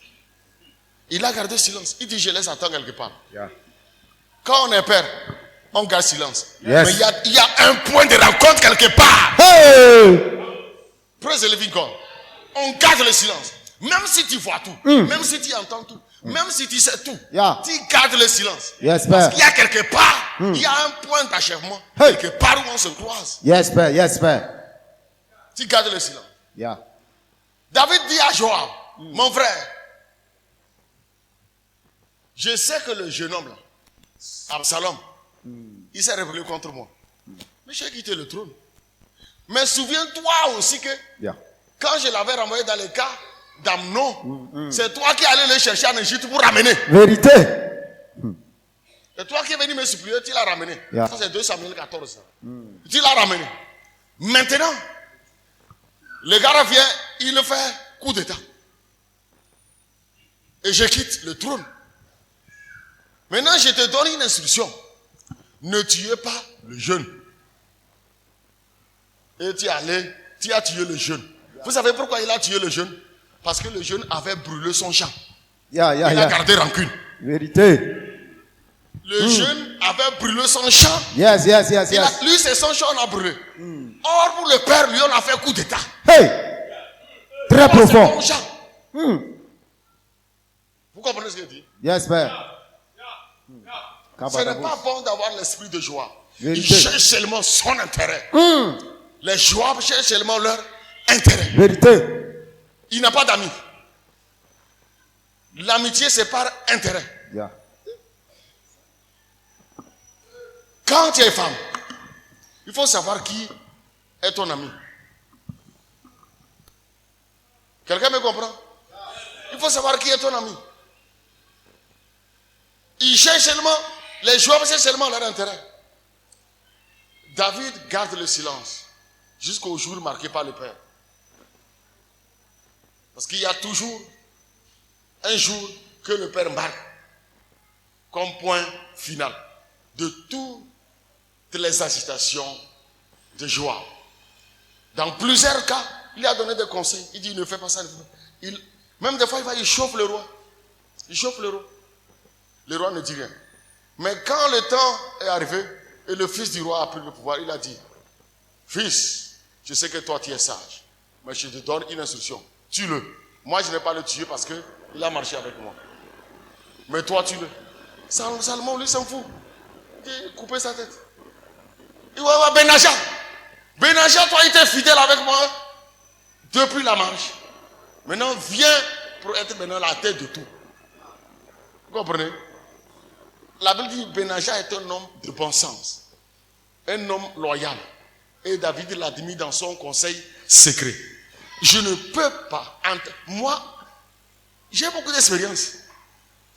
Il a gardé silence. Il dit, je les attends quelque part. Yeah. Quand on est père, on garde silence. Yes. Mais il y a un point de rencontre quelque part. Hey! Praise the living God. On garde le silence. Même si tu vois tout, même si tu entends tout, même si tu sais tout, Yeah. tu gardes le silence. Yes, Parce Père. qu'il y a quelque part, il y a un point d'achèvement, Hey. quelque part où on se croise. Yes, Père. Yes, Père. Tu gardes le silence. Yeah. David dit à Joab, mon frère, je sais que le jeune homme là, Absalom, il s'est rebellé contre moi. Mais j'ai quitté le trône. Mais souviens-toi aussi que Yeah. quand je l'avais renvoyé dans les cas d'Amnon, c'est toi qui allais le chercher en Égypte pour ramener. Vérité. C'est toi qui es venu me supplier, tu l'as ramené. Yeah. Ça c'est 2 Samuel 14. Tu l'as ramené. Maintenant, le gars revient, il le fait coup d'état. Et je quitte le trône. Maintenant, je te donne une instruction. Ne tuez pas le jeune. Et tu as tué le jeune. Vous savez pourquoi il a tué le jeune? Parce que le jeune avait brûlé son champ. Yeah, yeah, Il a yeah. gardé rancune. Vérité. Le jeune avait brûlé son champ. Yes, yes, yes, yes. Lui, c'est son champ, on a brûlé. Or, pour le père, lui, on a fait coup d'état. Hey! Très Or, c'est profond. ton champ. Vous comprenez ce que je dis? Yes, Père. Ce n'est pas bon d'avoir l'esprit de joie. Ils Vérité. cherchent seulement son intérêt. Les joies cherchent seulement leur intérêt. Vérité. Il n'a pas d'amis. L'amitié, c'est par intérêt. Yeah. Quand tu es femme, il faut savoir qui est ton ami. Quelqu'un me comprend? Il faut savoir qui est ton ami. Ils cherchent seulement, les joueurs cherchent seulement leur intérêt. David garde le silence jusqu'au jour marqué par le Père. Parce qu'il y a toujours un jour que le Père marque comme point final de toutes les agitations de joie. Dans plusieurs cas, il a donné des conseils. Il dit, ne fais pas ça. Même des fois, il chauffe le roi. Il chauffe le roi. Le roi ne dit rien. Mais quand le temps est arrivé et le fils du roi a pris le pouvoir, il a dit, fils, je sais que toi tu es sage, mais je te donne une instruction. Tue-le. Moi, je ne vais pas le tuer parce qu'il a marché avec moi. Mais toi, tue-le. Salomon, lui, s'en fout. Il a coupé sa tête. Il va voir Benaja. Benaja, toi, il était fidèle avec moi depuis la marche. Maintenant, viens pour être maintenant la tête de tout. Vous comprenez? La Bible dit Benaja est un homme de bon sens, un homme loyal. Et David l'a mis dans son conseil secret. Je ne peux pas, moi, j'ai beaucoup d'expérience,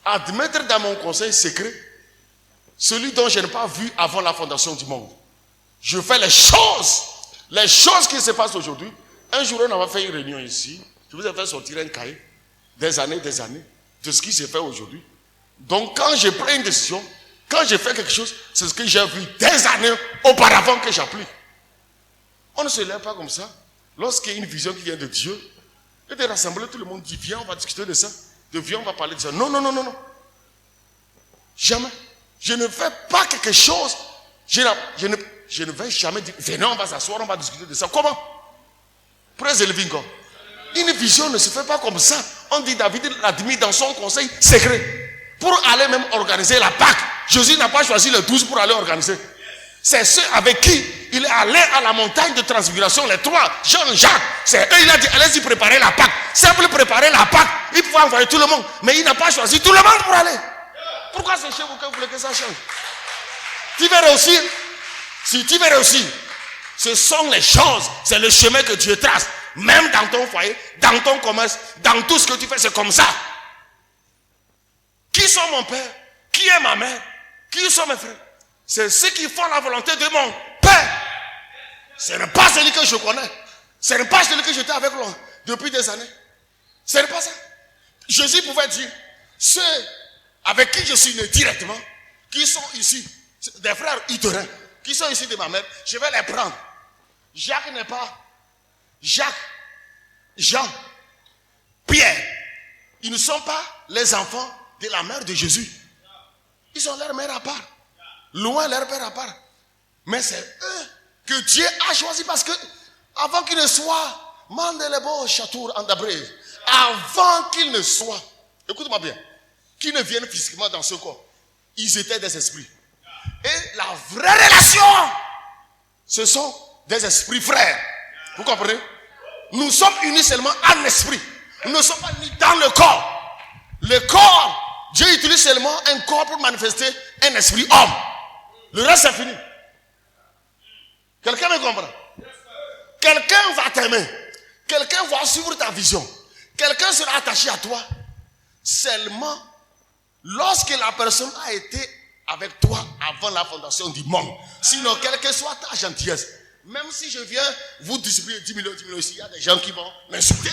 admettre dans mon conseil secret celui dont je n'ai pas vu avant la fondation du monde. Je fais les choses qui se passent aujourd'hui. Un jour, on avait fait une réunion ici. Je vous ai fait sortir un cahier des années de ce qui se fait aujourd'hui. Donc, quand je prends une décision, quand je fais quelque chose, c'est ce que j'ai vu des années auparavant que j'applique. On ne se lève pas comme ça. Lorsqu'il y a une vision qui vient de Dieu, et de rassembler tout le monde dit, viens, on va discuter de ça. Viens, on va parler de ça. Non, non, non, non, non. Jamais. Je ne fais pas quelque chose. Je ne vais jamais dire, venez, on va s'asseoir, on va discuter de ça. Comment? Praise the living God. Une vision ne se fait pas comme ça. On dit David l'a mis dans son conseil secret pour aller même organiser la Pâque. Jésus n'a pas choisi les 12 pour aller organiser. C'est ceux avec qui il est allé à la montagne de transfiguration, les 3, Jean, Jacques. C'est eux, il a dit, allez-y préparer la Pâque. Simple préparer la Pâque, il pouvait envoyer tout le monde. Mais il n'a pas choisi tout le monde pour aller. Pourquoi c'est chez vous que vous voulez que ça change? Tu veux réussir? Si tu veux réussir, ce sont les choses, c'est le chemin que Dieu trace. Même dans ton foyer, dans ton commerce, dans tout ce que tu fais, c'est comme ça. Qui sont mon père? Qui est ma mère? Qui sont mes frères? C'est ceux qui font la volonté de mon père. Ce n'est pas celui que je connais. Ce n'est pas celui que j'étais avec lui depuis des années. Ce n'est pas ça. Jésus pouvait dire, ceux avec qui je suis né directement, qui sont ici, des frères utérins, qui sont ici de ma mère, je vais les prendre. Jacques n'est pas Jacques, Jean, Pierre. Ils ne sont pas les enfants de la mère de Jésus. Ils ont leur mère à part. Loin leur père à part. Mais c'est eux que Dieu a choisi parce que avant qu'ils ne soient Mandelebo Chatour Andabré, avant qu'ils ne soient, écoute-moi bien, qu'ils ne viennent physiquement dans ce corps, ils étaient des esprits. Et la vraie relation, ce sont des esprits frères. Vous comprenez? Nous sommes unis seulement en esprit. Nous ne sommes pas unis dans le corps. Le corps, Dieu utilise seulement un corps pour manifester un esprit homme. Le reste c'est fini. Quelqu'un me comprend? Quelqu'un va t'aimer. Quelqu'un va suivre ta vision. Quelqu'un sera attaché à toi seulement lorsque la personne a été avec toi avant la fondation du monde. Sinon, quelle que soit ta gentillesse, même si je viens vous distribuer 10 millions ici, il y a des gens qui vont m'insulter.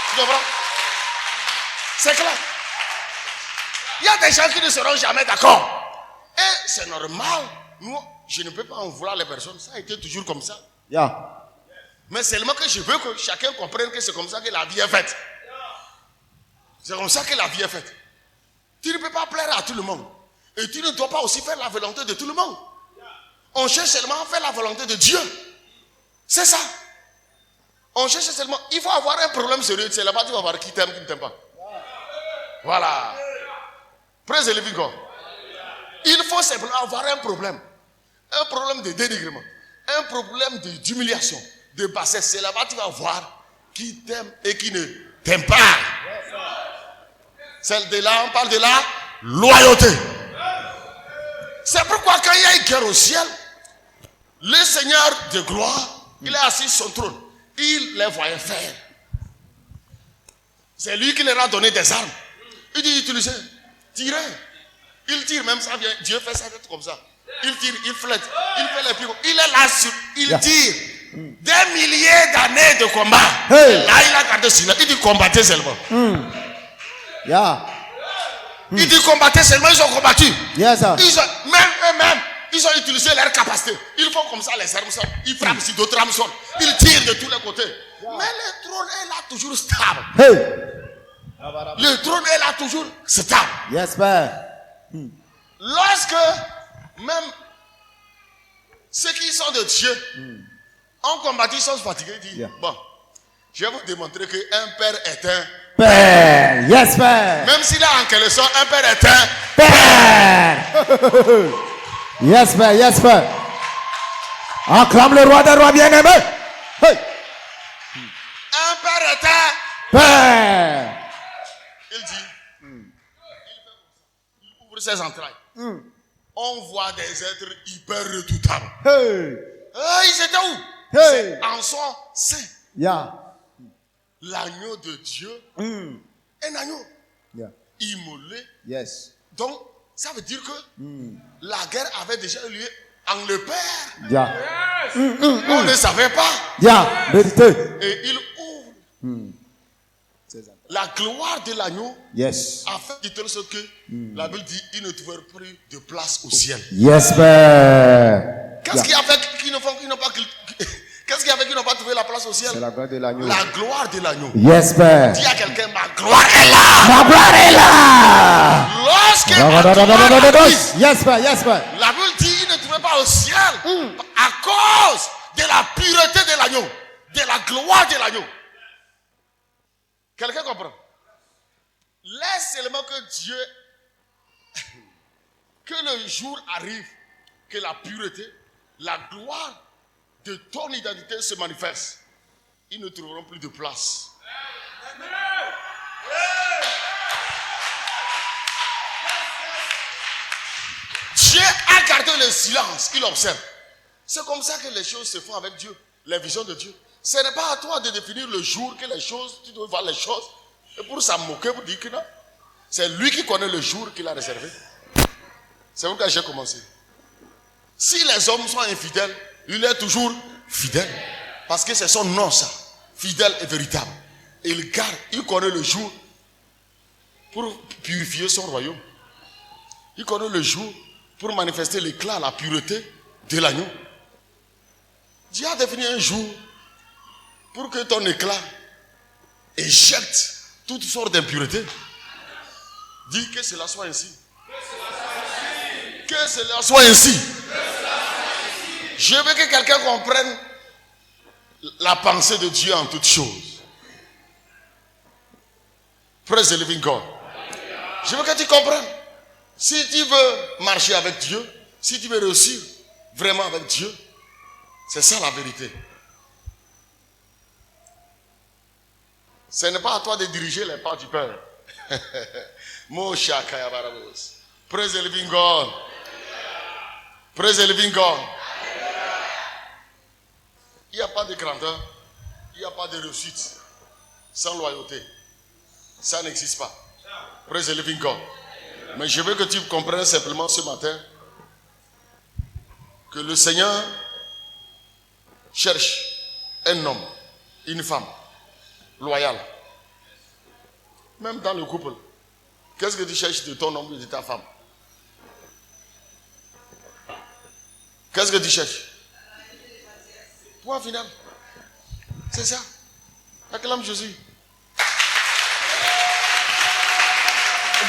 Tu comprends? C'est clair. Il y a des gens qui ne seront jamais d'accord. Et c'est normal. Nous, je ne peux pas en vouloir les personnes. Ça a été toujours comme ça. Yeah. Mais seulement que je veux que chacun comprenne que c'est comme ça que la vie est faite. C'est comme ça que la vie est faite. Tu ne peux pas plaire à tout le monde. Et tu ne dois pas aussi faire la volonté de tout le monde. On cherche seulement à faire la volonté de Dieu. C'est ça. On cherche seulement. Il faut avoir un problème sérieux. C'est là-bas tu vas voir qui t'aime, qui ne t'aime pas. Voilà. Praise the living God. Il faut simplement avoir un problème. Un problème de dénigrement. Un problème d'humiliation. De bassesse. C'est là-bas tu vas voir qui t'aime et qui ne t'aime pas. Celle de là, on parle de la loyauté. C'est pourquoi quand il y a une guerre au ciel, le Seigneur de gloire, il est assis sur son trône. Il les voyait faire. C'est lui qui leur a donné des armes. Il dit utilisez, tirez. Il tire, même ça vient. Dieu fait sa tête comme ça. Il tire, il flotte, il fait les pivots. Il est là, il tire. Des milliers d'années de combat. Hey. Là, il a gardé cela. Il dit combattez seulement. Yeah. Il dit combattez seulement, ils ont combattu. Yes, sir. Ils ont, même eux-mêmes, ils ont utilisé leur capacité. Ils font comme ça, les armes sortent. Ils frappent si d'autres armes sortent. Ils tirent de tous les côtés. Mais le trône est là toujours stable. Hey. Le trône est là toujours stable. Yes, père. Lorsque même ceux qui sont de Dieu ont combattu, ils sont fatigués, ils disent, Yeah. bon, je vais vous démontrer qu'un père est un Père. Yes, père. même s'il a en quelque sorte, un père est un Père. Yes, père. Yes, père. Acclame le roi des rois bien-aimés. Hey. un père est un. Père. Il dit, il ouvre ses entrailles. On voit des êtres hyper redoutables. Hey. Ils étaient où? Hey. En son sein. Yeah. L'agneau de Dieu, un agneau Yeah. immolé. Yes. Donc, ça veut dire que la guerre avait déjà eu lieu en le Père. Yeah. On ne savait pas. Yeah. Vérité. Et il ouvre la gloire de l'agneau Yes. afin de telle sorte que la Bible dit il ne trouvait plus de place au ciel. Yes, père. Qu'est-ce qui a fait qu'ils n'ont pas Qu'est-ce qui a fait qu'ils n'ont pas trouvé la place au ciel? C'est la gloire de l'agneau. La gloire de l'agneau. Yes, Père. Dis à quelqu'un, ma gloire est là. Ma gloire est là. Lorsque ma gloire arrive, Yes, Père. Yes, Père. la Bible dit qu'il ne trouvait pas au ciel à cause de la pureté de l'agneau, de la gloire de l'agneau. Quelqu'un comprend? Laisse seulement que Dieu, que le jour arrive, que la pureté, la gloire de ton identité se manifeste. Ils ne trouveront plus de place. Dieu a gardé le silence, il observe. C'est comme ça que les choses se font avec Dieu, les visions de Dieu. Ce n'est pas à toi de définir le jour que les choses, tu dois voir les choses. Et pour s'en moquer, pour dire que non. C'est lui qui connaît le jour qu'il a réservé. C'est pourquoi j'ai commencé. Si les hommes sont infidèles, il est toujours fidèle. Parce que c'est son nom ça. Fidèle et véritable. Et il garde, il connaît le jour pour purifier son royaume. Il connaît le jour pour manifester l'éclat, la pureté de l'agneau. Dieu a défini un jour pour que ton éclat éjecte toutes sortes d'impuretés. Dis que cela soit ainsi. Que cela soit ainsi. Je veux que quelqu'un comprenne la pensée de Dieu en toutes choses. Praise the living God. Je veux que tu comprennes. Si tu veux marcher avec Dieu, si tu veux réussir vraiment avec Dieu, c'est ça la vérité. Ce n'est pas à toi de diriger les pas du Père. Praise the living God. Praise the living God. Il n'y a pas de grandeur, il n'y a pas de réussite sans loyauté. Ça n'existe pas. Praise the living God. Mais je veux que tu comprennes simplement ce matin que le Seigneur cherche un homme, une femme loyale. Même dans le couple. Qu'est-ce que tu cherches de ton homme et de ta femme? Qu'est-ce que tu cherches? Point final. C'est ça. Acclame Jésus.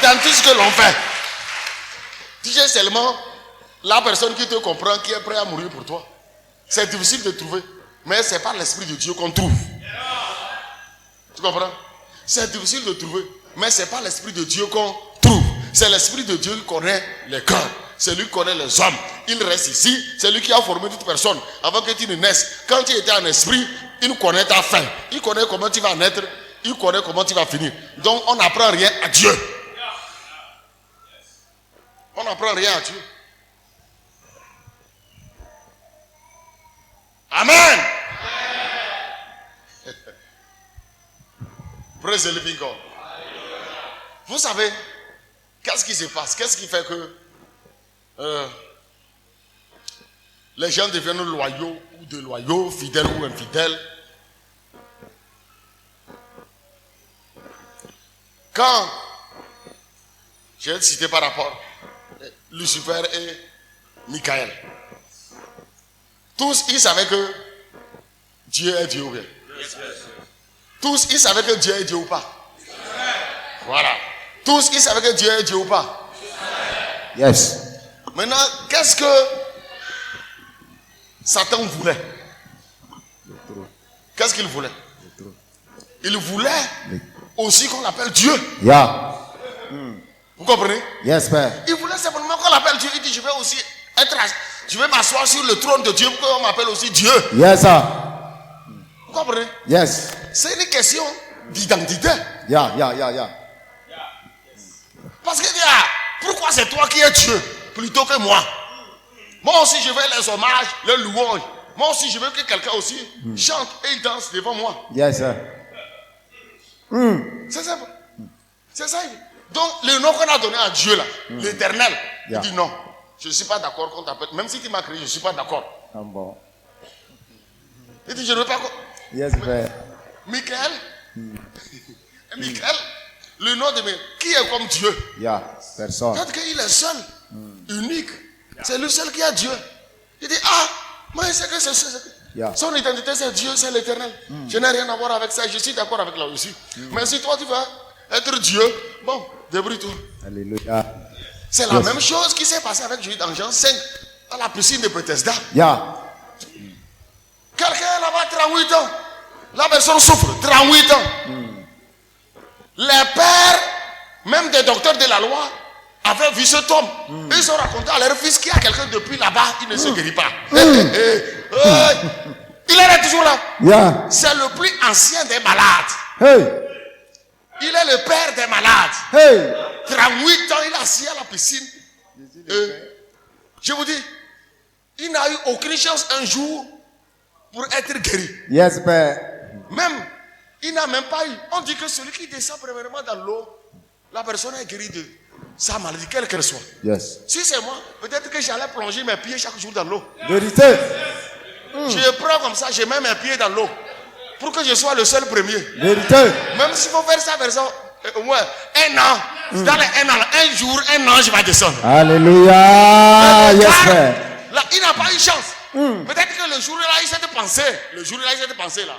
Dans tout ce que l'on fait, tu cherches seulement la personne qui te comprend, qui est prêt à mourir pour toi. C'est difficile de trouver, mais c'est pas l'Esprit de Dieu qu'on trouve. Tu comprends? C'est difficile de trouver, mais c'est pas l'Esprit de Dieu qu'on trouve. C'est l'Esprit de Dieu qui connaît les cœurs. C'est lui qui connaît les hommes. Il reste ici. C'est lui qui a formé toute personne avant que tu ne naisses. Quand tu étais en esprit, il connaît ta fin. Il connaît comment tu vas naître. Il connaît comment tu vas finir. Donc on n'apprend rien à Dieu. On n'apprend rien à Dieu. Amen. Praise the living God. Vous savez, qu'est-ce qui se passe? Qu'est-ce qui fait que les gens deviennent loyaux ou déloyaux, fidèles ou infidèles? Quand j'ai cité par rapport Lucifer et Michael, tous ils savaient que Dieu est Dieu ou bien? Tous ils savaient que Dieu est Dieu ou pas? Voilà. Tous ils savaient que Dieu est Dieu ou pas? Yes. Maintenant, qu'est-ce que Satan voulait? Qu'est-ce qu'il voulait? Il voulait aussi qu'on l'appelle Dieu. Yeah. Vous comprenez? Yes, Père. Il voulait simplement qu'on l'appelle Dieu. Il dit, je vais aussi je vais m'asseoir sur le trône de Dieu pour qu'on m'appelle aussi Dieu. Yes, sir. Vous comprenez? Yes. C'est une question d'identité. Yeah. Parce que pourquoi c'est toi qui es Dieu plutôt que moi? Moi aussi je veux les hommages, les louanges. Moi aussi je veux que quelqu'un aussi chante et il danse devant moi. Yes, sir. C'est ça. C'est ça. Donc le nom qu'on a donné à Dieu là, l'Éternel, Yeah. il dit non, je ne suis pas d'accord qu'on t'appelle. Même si tu m'as créé, je ne suis pas d'accord. Ah bon. Il dit je ne veux pas. Yes, Père. Michael, Michael, le nom de Michael, qui est comme Dieu? Yeah. Personne. Peut-être qu'il est seul, unique. C'est lui seul qui a Dieu. Il dit, ah, moi je sais que c'est Yeah. Son identité, c'est Dieu, c'est l'éternel. Je n'ai rien à voir avec ça. Je suis d'accord avec là aussi. Mais si toi, tu veux être Dieu, bon, débrouille-toi. Alléluia. C'est la même chose qui s'est passée avec Jésus dans Jean 5, à la piscine de Bethesda. Yeah. Quelqu'un là-bas, 38 ans. La personne souffre, 38 ans. Les pères, même des docteurs de la loi, avaient vu cet homme. Et ils ont raconté à leur fils qu'il y a quelqu'un depuis là-bas qui ne se guérit pas. Il est toujours là. Yeah. C'est le plus ancien des malades. Hey. Il est le père des malades. Hey. 38 ans, il est assis à la piscine. Je vous dis, il n'a eu aucune chance un jour pour être guéri. Yes, Père. Même, il n'a même pas eu. On dit que celui qui descend premièrement dans l'eau, la personne est guérie de sa maladie, quelle qu'elle soit. Yes. Si c'est moi, peut-être que j'allais plonger mes pieds chaque jour dans l'eau. Vérité. Je prends comme ça, je mets mes pieds dans l'eau. Pour que je sois le seul premier. Vérité. Même s'il faut faire ça, au moins un an. Dans les un an, un jour, un an, je vais descendre. Alléluia. Yes, Car, Père. là, il n'a pas eu chance. Peut-être que le jour-là, il s'était pensé. Là.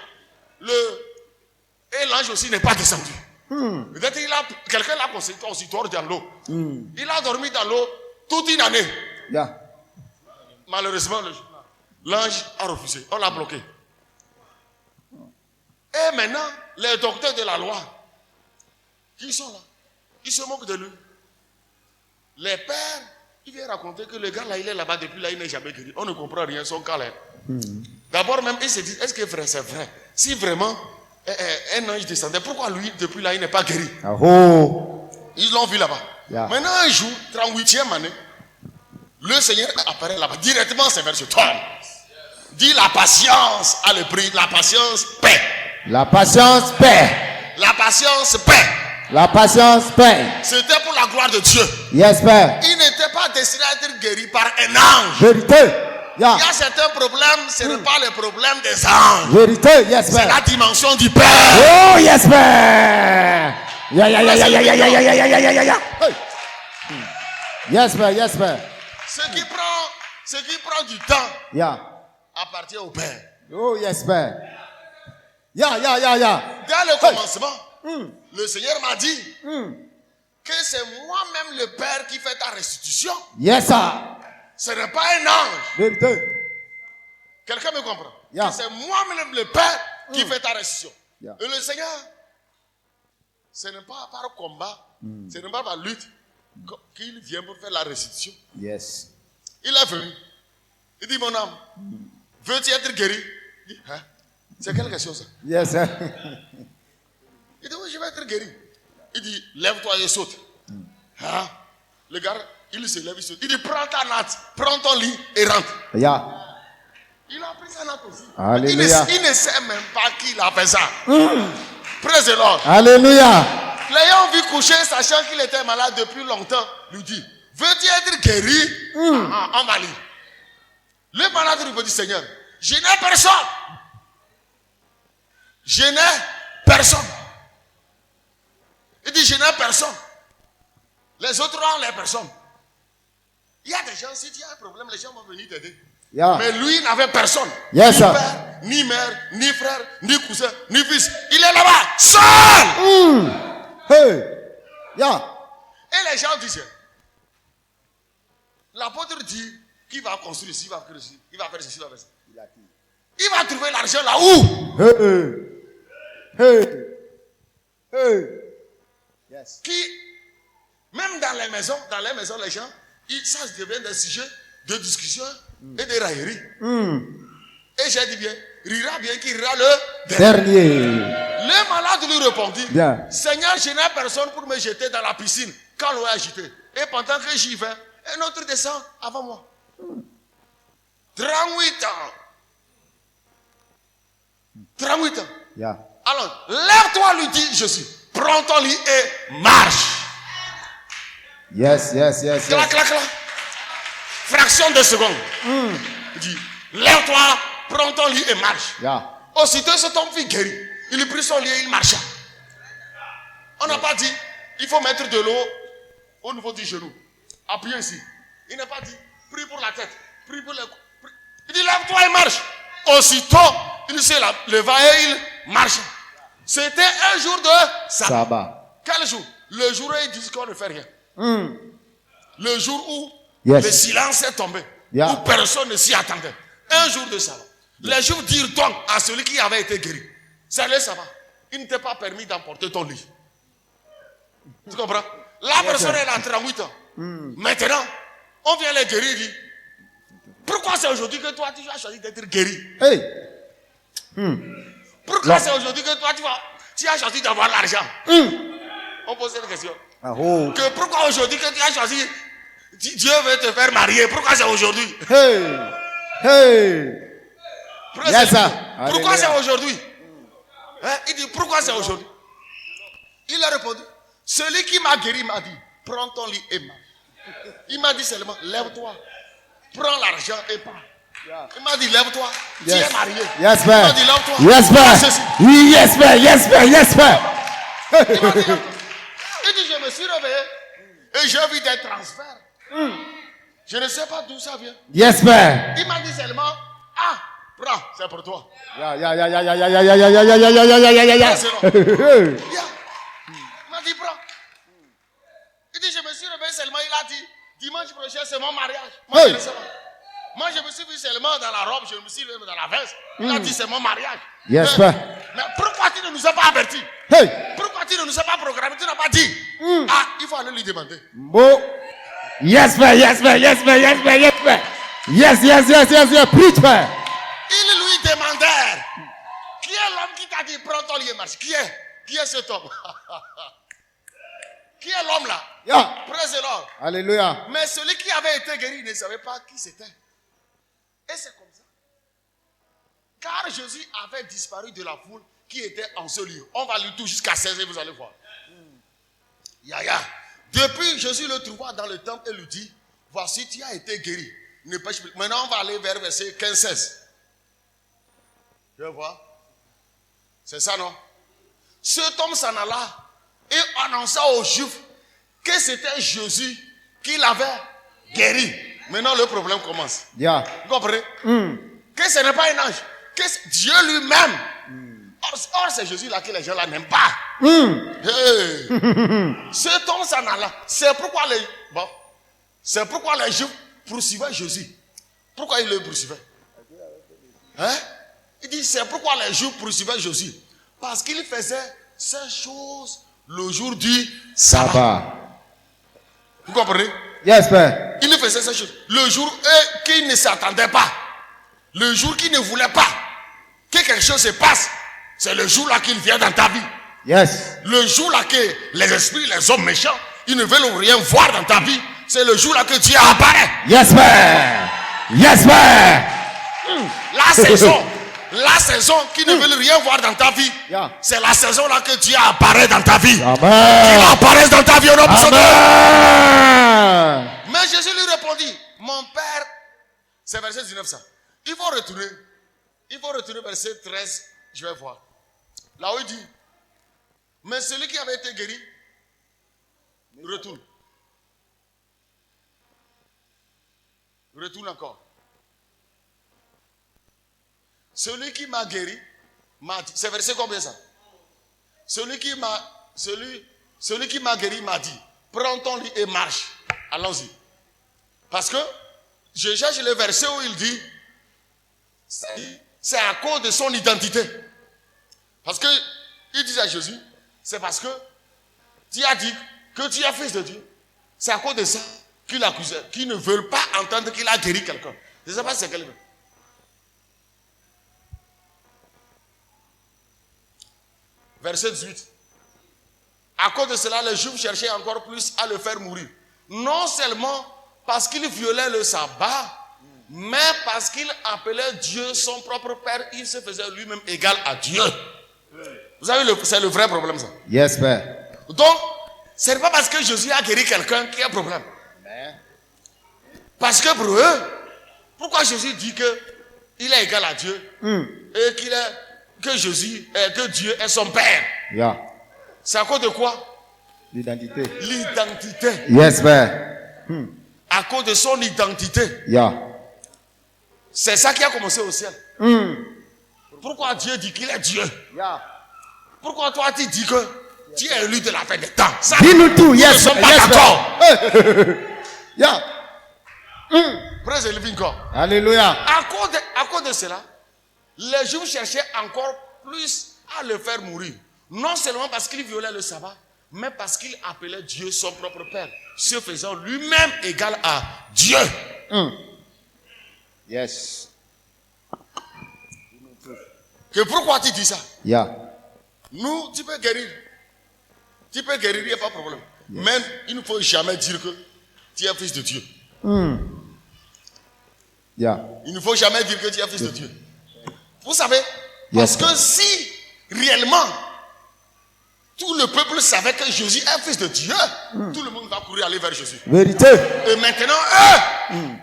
Et l'ange aussi n'est pas descendu. Peut-être que quelqu'un l'a conseillé aussi dort dans l'eau. Il a dormi dans l'eau toute une année. Yeah. Malheureusement, l'ange a refusé. On l'a bloqué. Et maintenant, les docteurs de la loi, qui sont là, ils se moquent de lui. Les pères, ils viennent raconter que le gars là, il est là-bas depuis là, il n'est jamais guéri. On ne comprend rien, son cas là. D'abord même, ils se disent, est-ce que vrai, c'est vrai? Si vraiment un ange descendait, pourquoi lui, depuis là, il n'est pas guéri? Oh. Ils l'ont vu là-bas. Yeah. Maintenant, un jour, 38e année, le Seigneur apparaît là-bas. Directement, c'est vers ce toi. Dis la patience a le prix, la patience paix. La patience paix. La patience paix. La patience paix. C'était pour la gloire de Dieu. Yes, Père. Il n'était pas destiné à être guéri par un ange. Vérité. Yeah. Il y a certains problèmes, ce n'est pas le problème des anges. Vérité. Yes, C'est Père. la dimension du Père. Oh, yes, Père. Yeah, yeah, yeah, yeah, yeah, yeah, yeah, yeah, yeah, yeah, yeah, yeah. Hey. Yes, Père. Yes, Père. Ce qui prend du temps Yeah. appartient au Père. Oh, yes, Père. Yeah, yeah, yeah, yeah. Dès le commencement, le Seigneur m'a dit que c'est moi-même le Père qui fait ta restitution. Yes, sir. Ce n'est pas un ange. Vérité. Quelqu'un me comprend? Yeah. Que c'est moi-même le Père qui fait ta restitution. Yeah. Et le Seigneur, ce n'est pas par combat, ce n'est pas par lutte qu'il vient pour faire la restitution. Yes. Il est venu. Il dit, mon âme, veux-tu être guéri? Il dit, hein? C'est quelque chose ça. Yes, sir. Il dit, oui, je vais être guéri. Il dit, lève-toi et saute. Hein? Le gars, il se lève, il saute. Il dit, prends ta natte, prends ton lit et rentre. Yeah. Il a pris sa natte aussi. Alléluia. Il ne sait même pas qui l'a fait ça. Praise the Lord. Alléluia. L'ayant vu coucher, sachant qu'il était malade depuis longtemps, lui dit, veux-tu être guéri? On va lire. Le malade lui dit, Seigneur, je n'ai personne. Je n'ai personne. Il dit, je n'ai personne. Les autres ont les personnes. Il y a des gens, si tu as un problème, les gens vont venir t'aider. Yeah. Mais lui n'avait personne. Yes, ni sir. père, ni mère, ni frère, ni cousin, ni fils. Il est là-bas, seul. Hey. Yeah. Et les gens disaient, l'apôtre dit qu'il va construire ici, il va faire ceci, il va faire ceci, il va faire ça. Il va trouver l'argent là où? Hey. Hey. Hey. Yes. Qui, même dans les maisons, les gens, ça devient des sujets de discussion et de raillerie. Et j'ai dit bien, rira bien qui rira le dernier. Le malade lui répondit, Bien. Seigneur, je n'ai personne pour me jeter dans la piscine quand l'eau est agitée. Et pendant que j'y vais, un autre descend avant moi. 38 ans. 38 ans. Yeah. Alors, lève-toi, lui dit Jésus. Prends ton lit et marche. Yes, yes, yes, Clac, yes. clac, clac. Fraction de seconde. Il dit, lève-toi, prends ton lit et marche. Yeah. Aussitôt, cet homme fut guéri. Il prit son lit et il marcha. On n'a pas dit, il faut mettre de l'eau au niveau du genou. Appuyez ici. Il n'a pas dit, prie pour la tête, prie pour les coups. Il dit, lève-toi et marche. Aussitôt, il se leva et il marchait. C'était un jour de sabbat. Quel jour? Le jour où ils disent qu'on ne fait rien. Le jour où le silence est tombé. Où personne ne s'y attendait. Un jour de sabbat. Les Juifs dirent donc à celui qui avait été guéri, c'est le sabbat. Il ne t'est pas permis d'emporter ton lit. Tu comprends? La personne est là 38 ans. Maintenant, on vient les guérir. Dit, pourquoi c'est aujourd'hui que toi tu as choisi d'être guéri? Pourquoi c'est aujourd'hui que toi tu as choisi d'avoir l'argent? On pose une question. Que pourquoi aujourd'hui que tu as choisi, Dieu veut te faire marier? Pourquoi c'est aujourd'hui? Pourquoi c'est aujourd'hui? Il dit pourquoi c'est aujourd'hui? Il a répondu, celui qui m'a guéri m'a dit, prends ton lit et marche. Il m'a dit seulement, lève-toi, prends l'argent et pars. Il m'a dit, lève-toi, tu es marié. Il m'a dit, lève-toi. Il m'a dit, je me suis réveillé et j'ai vu des transferts. Je ne sais pas d'où ça vient. Il m'a dit seulement, prends, c'est pour toi. Il m'a dit, prends. Il dit, je me suis réveillé seulement, il a dit, dimanche prochain, c'est mon mariage. Moi, je ne sais pas. Moi, je me suis vu seulement dans la robe, je me suis vu dans la veste. Il a dit, c'est mon mariage. Mais pourquoi tu ne nous as pas avertis? Pourquoi tu ne nous as pas programmés? Tu n'as pas dit. Il faut aller lui demander. Preach, man. Ils lui demandèrent, qui est l'homme qui t'a dit, prends ton lit et marche? Qui est cet homme? Qui est l'homme là? Praise the Lord. Alléluia. Mais celui qui avait été guéri ne savait pas qui c'était. Et c'est comme ça. Car Jésus avait disparu de la foule qui était en ce lieu. On va lui tout jusqu'à 16 et vous allez voir. Depuis, Jésus le trouva dans le temple et lui dit, voici, tu as été guéri. Ne pêche plus. Maintenant, on va aller vers verset 15-16. Je vois. C'est ça, non? Cet homme s'en alla et annonça aux Juifs que c'était Jésus qui l'avait guéri. Maintenant, le problème commence. Vous comprenez? Que ce n'est pas un ange. Que Dieu lui-même. Or, c'est Jésus là que les gens là n'aiment pas. Cet homme s'en alla. C'est pourquoi les Juifs poursuivaient Jésus. Pourquoi ils le poursuivaient? Il dit, c'est pourquoi les Juifs poursuivaient Jésus. Parce qu'il faisait ces choses le jour du sabbat. Vous comprenez? Il faisait ces choses. Le jour qu'il ne s'attendait pas. Le jour qu'il ne voulait pas que quelque chose se passe. C'est le jour là qu'il vient dans ta vie. Le jour là que les esprits, les hommes méchants, ils ne veulent rien voir dans ta vie. C'est le jour là que Dieu apparaît. La saison qui ne veut rien voir dans ta vie, c'est la saison là que Dieu apparaît dans ta vie. Qu'il apparaisse dans ta vie au nom de son nom. Mais Jésus lui répondit, mon Père, c'est verset 19 ça. Il faut retourner verset 13, je vais voir. Là où il dit, mais celui qui avait été guéri, retourne. Retourne encore. Celui qui m'a guéri m'a dit, c'est verset combien ça? Celui qui m'a guéri m'a dit, prends ton lit et marche. Allons-y. Parce que je cherche le verset où il dit, c'est à cause de son identité. Parce que il disait à Jésus, c'est parce que tu as dit que tu es fils de Dieu. C'est à cause de ça qu'il accusait, qu'ils ne veulent pas entendre qu'il a guéri quelqu'un. Je ne sais pas si c'est quelqu'un. Verset 18. À cause de cela, les Juifs cherchaient encore plus à le faire mourir. Non seulement parce qu'il violait le sabbat, mais parce qu'il appelait Dieu son propre Père, il se faisait lui-même égal à Dieu. Vous savez, c'est le vrai problème ça. Donc, ce n'est pas parce que Jésus a guéri quelqu'un qu'il y a un problème. Parce que pour eux, pourquoi Jésus dit qu'il est égal à Dieu et que Dieu est son Père? C'est à cause de quoi? L'identité. À cause de son identité. C'est ça qui a commencé au ciel. Pourquoi Dieu dit qu'il est Dieu? Yeah. Pourquoi toi tu dis que tu es élu de la fin des temps? Ça, Dis-nous tout. nous ne Yes. sommes pas Yes. d'accord. Yeah. Praise the living God. Alléluia. À cause de cela, les Juifs cherchaient encore plus à le faire mourir. Non seulement parce qu'il violait le sabbat, mais parce qu'il appelait Dieu son propre Père, se faisant lui-même égal à Dieu. Yes. Que pourquoi tu dis ça? Yeah. Nous, tu peux guérir. Tu peux guérir, il n'y a pas de problème. Mais il ne faut jamais dire que tu es fils de Dieu. Yeah. Il ne faut jamais dire que tu es fils de Dieu. Vous savez, parce que si réellement tout le peuple savait que Jésus est fils de Dieu, tout le monde va courir aller vers Jésus. Vérité. Et maintenant,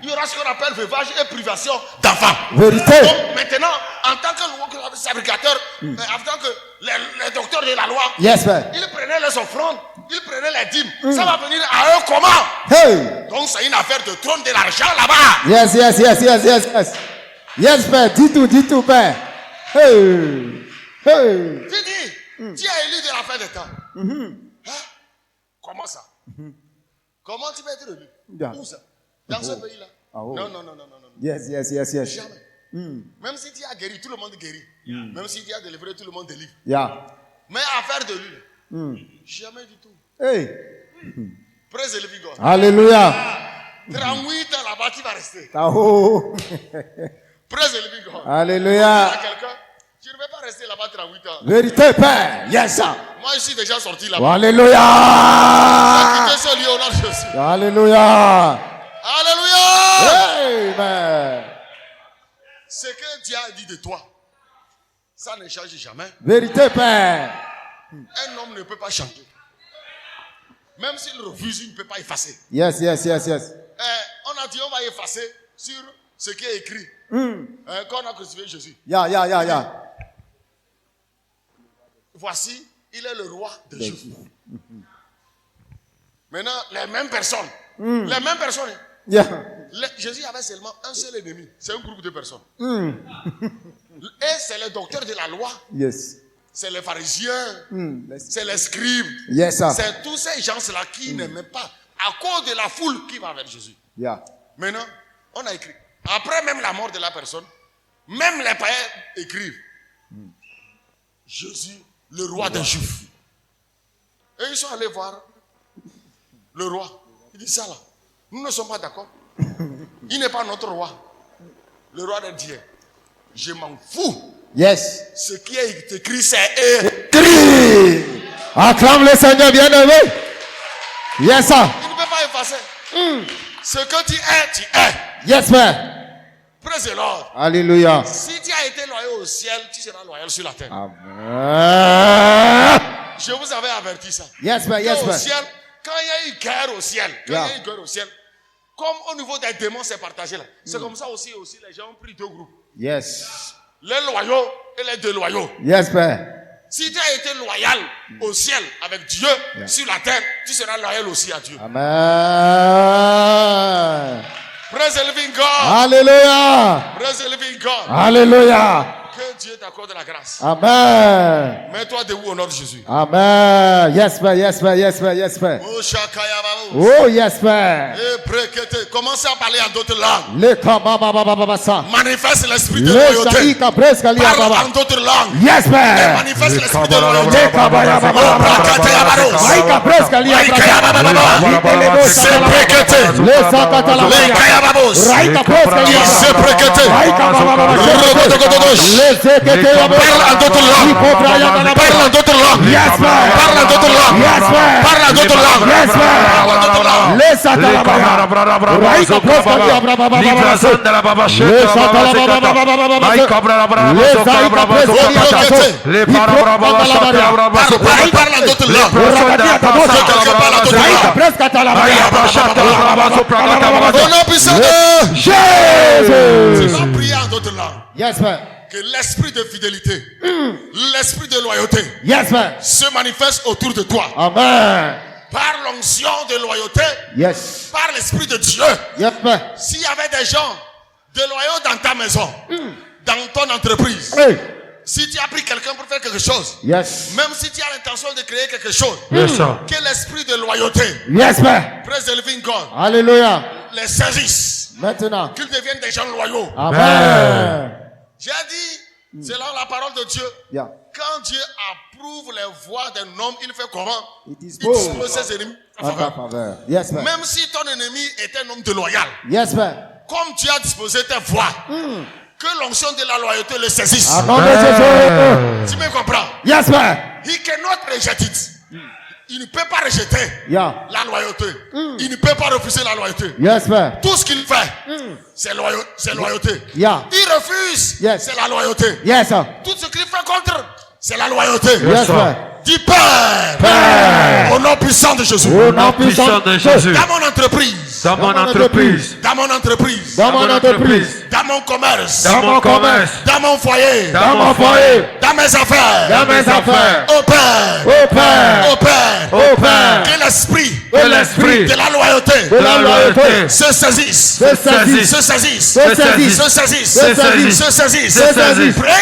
il y aura ce qu'on appelle veuvage et privation d'enfants. Vérité. Donc maintenant, en tant que fabricateur, en tant que les docteurs de la loi, Yes, Père. ils prenaient les offrandes, ils prenaient les dîmes. Ça va venir à eux comment? Hey. Donc c'est une affaire de trône de l'argent là-bas. Yes, yes, yes, yes, yes, yes. Yes, Père. Dis tout, Père. Hey. Hey. Tu dis, tu es élu de la fin des temps. Hein? Comment ça? Comment tu peux être élu? Yeah. Où ça? Dans ce pays-là? Oh. Non. Yes, yes, yes, yes. Jamais. Même si tu as guéri, tout le monde guérit. Même si tu as délivré, tout le monde délivre. Yeah. Mais affaire de lui, jamais du tout. Hey. Praise the living God. Alléluia. 38 ans là-bas, tu vas rester. Oh. Praise the living God. Alléluia. Il y a quelqu'un, tu ne veux pas rester là-bas 38 ans. Vérité, Père. Yes, sir. Moi, je suis déjà sorti Oh, là-bas. alléluia. Quitter ce lieu au nom de Jésus. Alléluia. Alléluia. Amen. Ce que Dieu a dit de toi, ça ne change jamais. Vérité, Père. Un homme ne peut pas changer. Même s'il refuse, il ne peut pas effacer. Yes, yes, yes, yes. On a dit on va effacer sur ce qui est écrit. Quand on a crucifié Jésus. Yeah. Voici, il est le roi des Juifs. Maintenant, les mêmes personnes. Yeah. Jésus avait seulement un seul ennemi. C'est un groupe de personnes. Et c'est les docteurs de la loi. Yes. C'est les pharisiens. C'est les scribes. Yes, sir. C'est tous ces gens-là qui n'aimaient pas. À cause de la foule qui va vers Jésus. Yeah. Maintenant, on a écrit. Après même la mort de la personne, même les païens écrivent. Jésus, le roi des Juifs. Et ils sont allés voir le roi. Il dit ça là. Nous ne sommes pas d'accord. Il n'est pas notre roi. Le roi des dieux. Je m'en fous. Yes. Ce qui est écrit, c'est Crie. Acclame le Seigneur bien-aimé. Yes, sir. il ne peut pas effacer. Ce que tu es. Yes, Père. Praise the Lord. Alléluia. Si tu as été loyal au ciel, tu seras loyal sur la terre. Amen. Je vous avais averti ça. Yes, Père. Yes, Au Père. ciel, quand il y a eu guerre au ciel, comme au niveau des démons, c'est partagé là. C'est comme ça aussi, les gens ont pris deux groupes. Yes. Les loyaux et les déloyaux. Yes, Père. Si tu as été loyal au ciel avec Dieu, sur la terre, tu seras loyal aussi à Dieu. Amen. Praise the living God. Alléluia. Praise the living God. Alléluia. Que Dieu t'accorde la grâce. Amen. Mets-toi debout au nom de Jésus. Amen. Yes, Père. Yes, Père. Yes, Père. Yes, Père. Oh, yes, Père. Commencez à parler en d'autres langues. Le kabababababasa. Manifeste l'esprit de Le loyauté. shaika preska Parle liababa. en d'autres langues. Yes, Père. Manifeste l'esprit de loyauté. Le kabayabababababa. Shaika preska liababa. Le sakatala. Raika preska liababa. Raika babababa. Le sekete yababa. Parle en d'autres langues. Parle en d'autres langues. Yes, Père. Parle en d'autres langues. Yes, Père. Parle en d'autres langues. Yes, Père. Parle en d'autres langues. Le satalabaya. Raika preska liababa. Parle en d'autres langues. Au nom puissant de Jésus. Tu vas prier en d'autres langues. Yes, Père. Que l'esprit de fidélité, l'esprit de loyauté Yes, Père. se manifeste autour de toi. Amen. Par l'onction de loyauté, Yes. par l'esprit de Dieu. Yes, Père. S'il y avait des gens déloyaux dans ta maison, dans ton entreprise. Hey. Si tu as pris quelqu'un pour faire quelque chose, Yes. même si tu as l'intention de créer quelque chose, Yes, sir. que l'esprit de loyauté, Yes, Père. praise the living God, Alléluia. les saisisse, Maintenant. qu'ils deviennent des gens loyaux. Amen. J'ai dit, selon la parole de Dieu, Yeah. quand Dieu approuve les voies d'un homme, il fait comment? Il Il dispose dispose ses ennemis. en ta faveur. Yes, Père. Même si ton ennemi est un homme déloyal, Yes, Père. comme Dieu a disposé tes voies, que l'onction de la loyauté le saisisse. Au nom de Jésus. Tu me comprends? Yes, Père. He cannot reject it. Il ne peut pas rejeter Yeah. la loyauté. Il ne peut pas refuser la loyauté. Yes, Père. Tout ce qu'il fait, c'est loyauté. Yeah. Il refuse, Yes. c'est la loyauté. Yes, sir. Tout ce qu'il fait contre, c'est la loyauté. Yes, sir. Père. Dis Père, au nom puissant de Jésus, Au nom Puissant de Jésus. dans mon entreprise, Dans mon entreprise. dans mon entreprise, Dans mon entreprise. dans mon commerce, Dans mon commerce. dans mon foyer, Dans mon foyer. dans mes affaires, Dans mes affaires. au Père, Au Père. au Père, Au Père. que l'esprit Que l'esprit de la loyauté De la loyauté. se saisisse, Se saisisse. se saisisse, Se saisisse. se saisisse, Se saisisse. se saisisse, Se saisisse. Prière.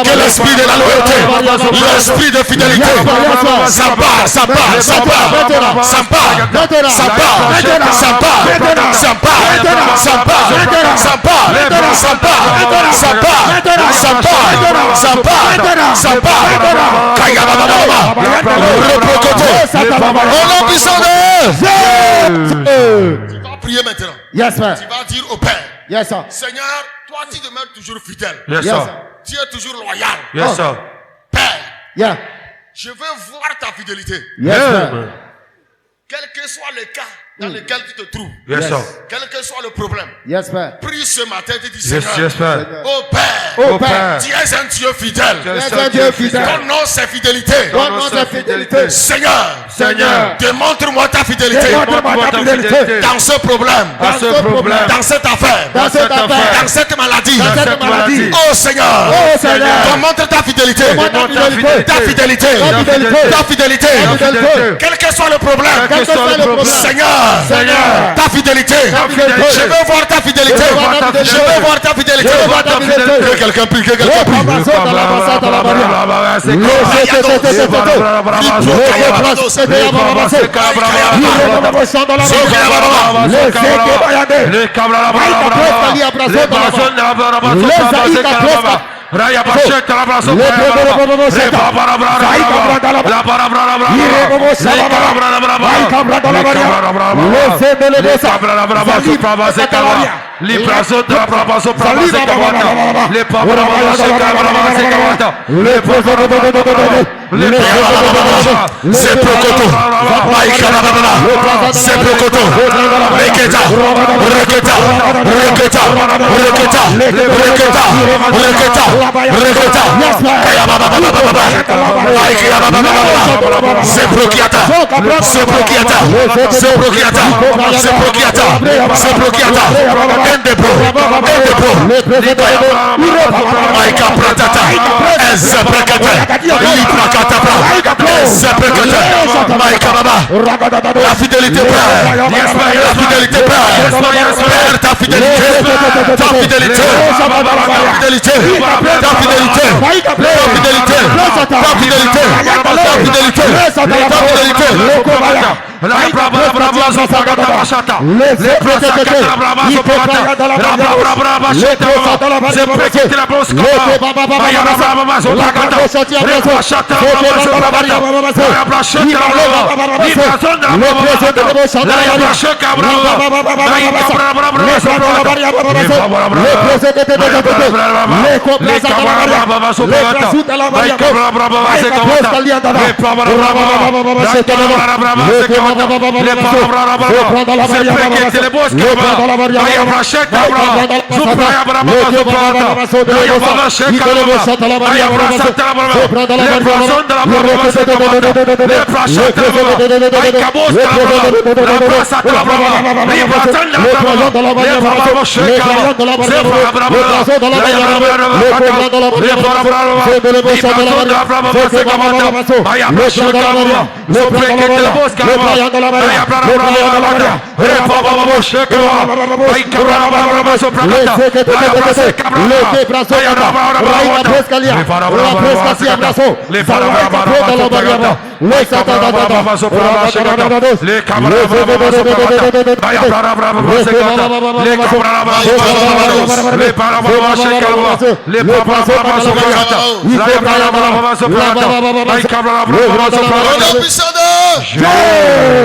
Que l'esprit de la loyauté, l'esprit de fidélité, ça part, ça part, ça part, ça part, ça part, ça part, ça part, ça part, ça part, ça part, ça part, ça part, ça part, ça part, au nom puissant de tu vas prier maintenant. Yes, Père. Tu vas dire au Père, Yes, sir. Seigneur, toi tu demeures toujours fidèle. Yes, Yes, sir. sir. Tu es toujours loyal. Yes, sir. Père, Yeah. je veux voir ta fidélité. Yes, Père. Quel que soit le cas dans lequel tu te trouves, Yes, sir. quel que soit le problème, Yes, Père. prie ce matin, tu dis Yes, Seigneur, yes, Père. oh Père, Au Père. tu es un Dieu fidèle. Yes, un Dieu fidèle. Ton nom c'est fidélité. Ton nom c'est fidélité. Seigneur, Seigneur, démontre-moi ta fidélité Démontre-moi ta fidélité. dans ce problème, dans ce problème, dans cette affaire, Dans cette affaire. dans cette maladie. Dans cette maladie. Oh Seigneur, Oh Seigneur. démontre ta fidélité. Démontre ta fidélité. Ta fidélité. Ta fidélité. Ta fidélité. Ta fidélité. Quel que soit le problème. Quel que soit le problème. Seigneur, Seigneur. ta fidélité. fidélité. Je veux voir ta fidélité. Je veux voir ta fidélité. Je veux voir ta fidélité. Je veux voir ta fidélité. Que quelqu'un prie, que quelqu'un prie. Raya Bacheta la brazo la C'est La fidélité, Père. La fidélité, Père. Ta fidélité. Ta fidélité. Ta fidélité. Ta fidélité. Ta fidélité. Ta fidélité. Ta fidélité. Ta fidélité.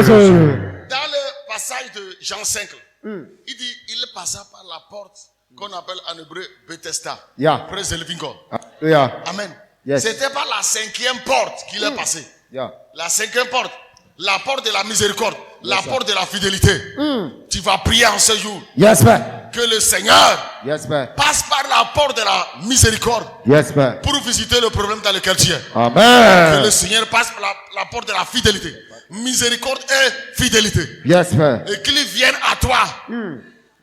Dans le passage de Jean 5, il dit il passa par la porte qu'on appelle en hébreu Bethesda. Yeah. Praise the living God. Yeah. Amen. Yes. C'était par la 5e porte qu'il est passé. Yeah. La 5e porte. La porte de la miséricorde. La porte de la fidélité. Tu vas prier en ce jour. Yes, Père. Que le Seigneur Yes, Père. passe par la porte de la miséricorde Yes, Père. pour visiter le problème dans lequel tu es. Que Amen. le Seigneur passe par la porte de la fidélité. Miséricorde et fidélité. Yes, Père. Et qu'il vienne à toi.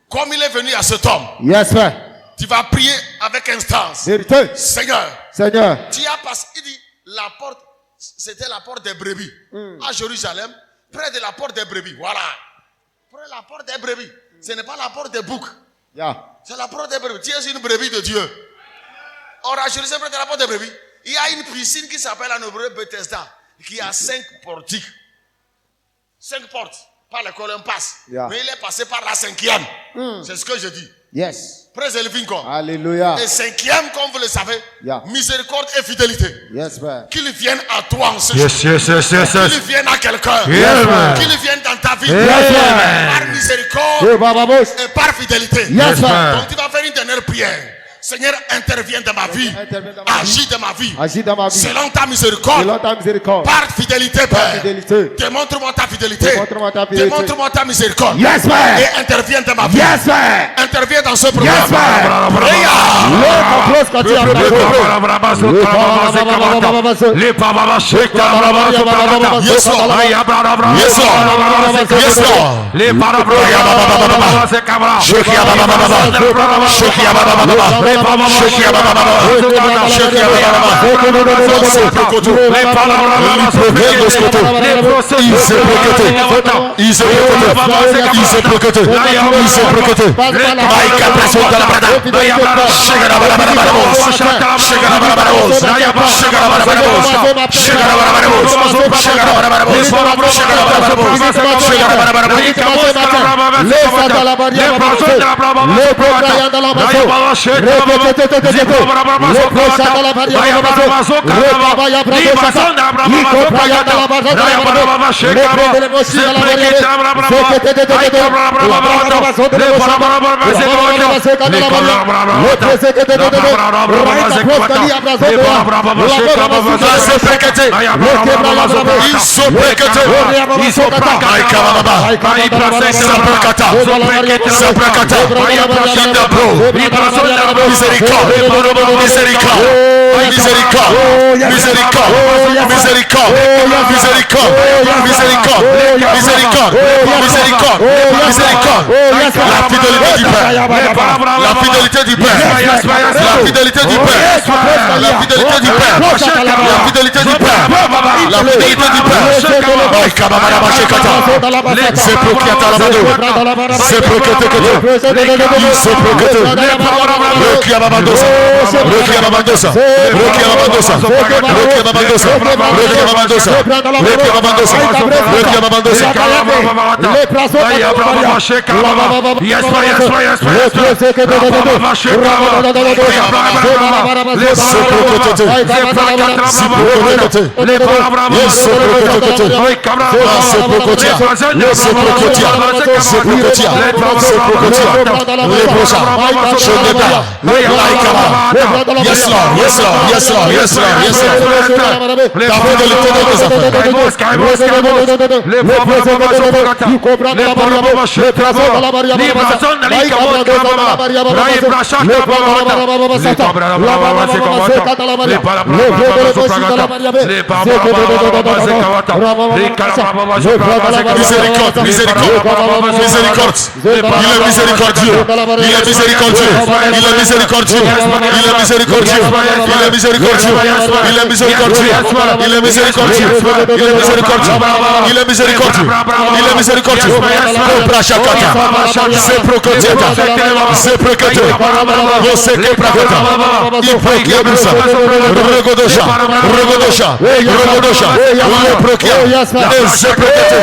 Comme il est venu à cet homme. Yes, Père. Tu vas prier avec instance. Vérité. Seigneur, Seigneur. tu as passé. Il dit, la porte, c'était la porte des brebis. À Jérusalem, près de la porte des brebis. Voilà. Près de la porte des brebis. Ce n'est pas la porte des boucs. Yeah. C'est la porte des brebis. Tu es une brebis de Dieu. Or, à Jérusalem, près de la porte des brebis, il y a une piscine qui s'appelle en hébreu Bethesda, qui a 5 portiques. 5 portes par lesquelles on passe. Yeah. Mais il est passé par la 5e. C'est ce que je dis. Yes. Praise the living God. Alléluia. Et 5e, comme vous le savez, Yeah. miséricorde et fidélité. Yes, Père. Qu'il vienne à toi en ce Yes, jour. yes, yes, yes, yes. Qu'il vienne à quelqu'un. Yes, man. Qu'il vienne dans ta vie. Yes, Par miséricorde Oh, Baba Boss. et par fidélité. Yes, Père. man. Donc tu vas faire une dernière prière. Seigneur, interviens dans ma vie. Interviens dans ma vie. Agis dans ma vie. Agis dans ma vie. Selon ta miséricorde. Selon ta miséricorde. Par fidélité, Par Père. fidélité. Démontre-moi ta fidélité. Démontre-moi ta fidélité. Démontre-moi ta miséricorde. Yes, Père. Et interviens dans ma vie. Yes, Père. Interviens dans ce problème. Yes, Père. Regarde. Yes, Lord. Yes, Lord. Yes, Lord. Yes, Miséricorde. Miséricorde. Miséricorde. Miséricorde. Miséricorde. Miséricorde. Miséricorde. Miséricorde. Miséricorde. Miséricorde. La fidélité du Père. La fidélité du Père. La fidélité du Père. La fidélité du Père. La fidélité du Père. La fidélité du Père. C'est pour qui attend la bado. C'est pour que te c'est pour que te le qui a babandosa. Le qui a babandosa. Le qui a babandosa. Le qui a babandosa. Le qui a babandosa. Le qui a babandosa. Le qui a babandosa. Yes Lord, yes Lord, yes Lord, yes Lord, yes Lord. La fidélité de tes affaires. Miséricorde, miséricorde, miséricorde. Il est miséricordieux. Il est miséricordieux. Il est miséricordieux. Il est miséricordieux. Il est miséricordieux. Il est miséricordieux. Il est miséricordieux. Il est miséricordieux. Il est miséricordieux. Il est miséricordieux. C'est procoteta. C'est procoteta. Você que procoteta. Il proclame ça. Regodosha. Regodosha. Regodosha. Le proclame. C'est procoteta.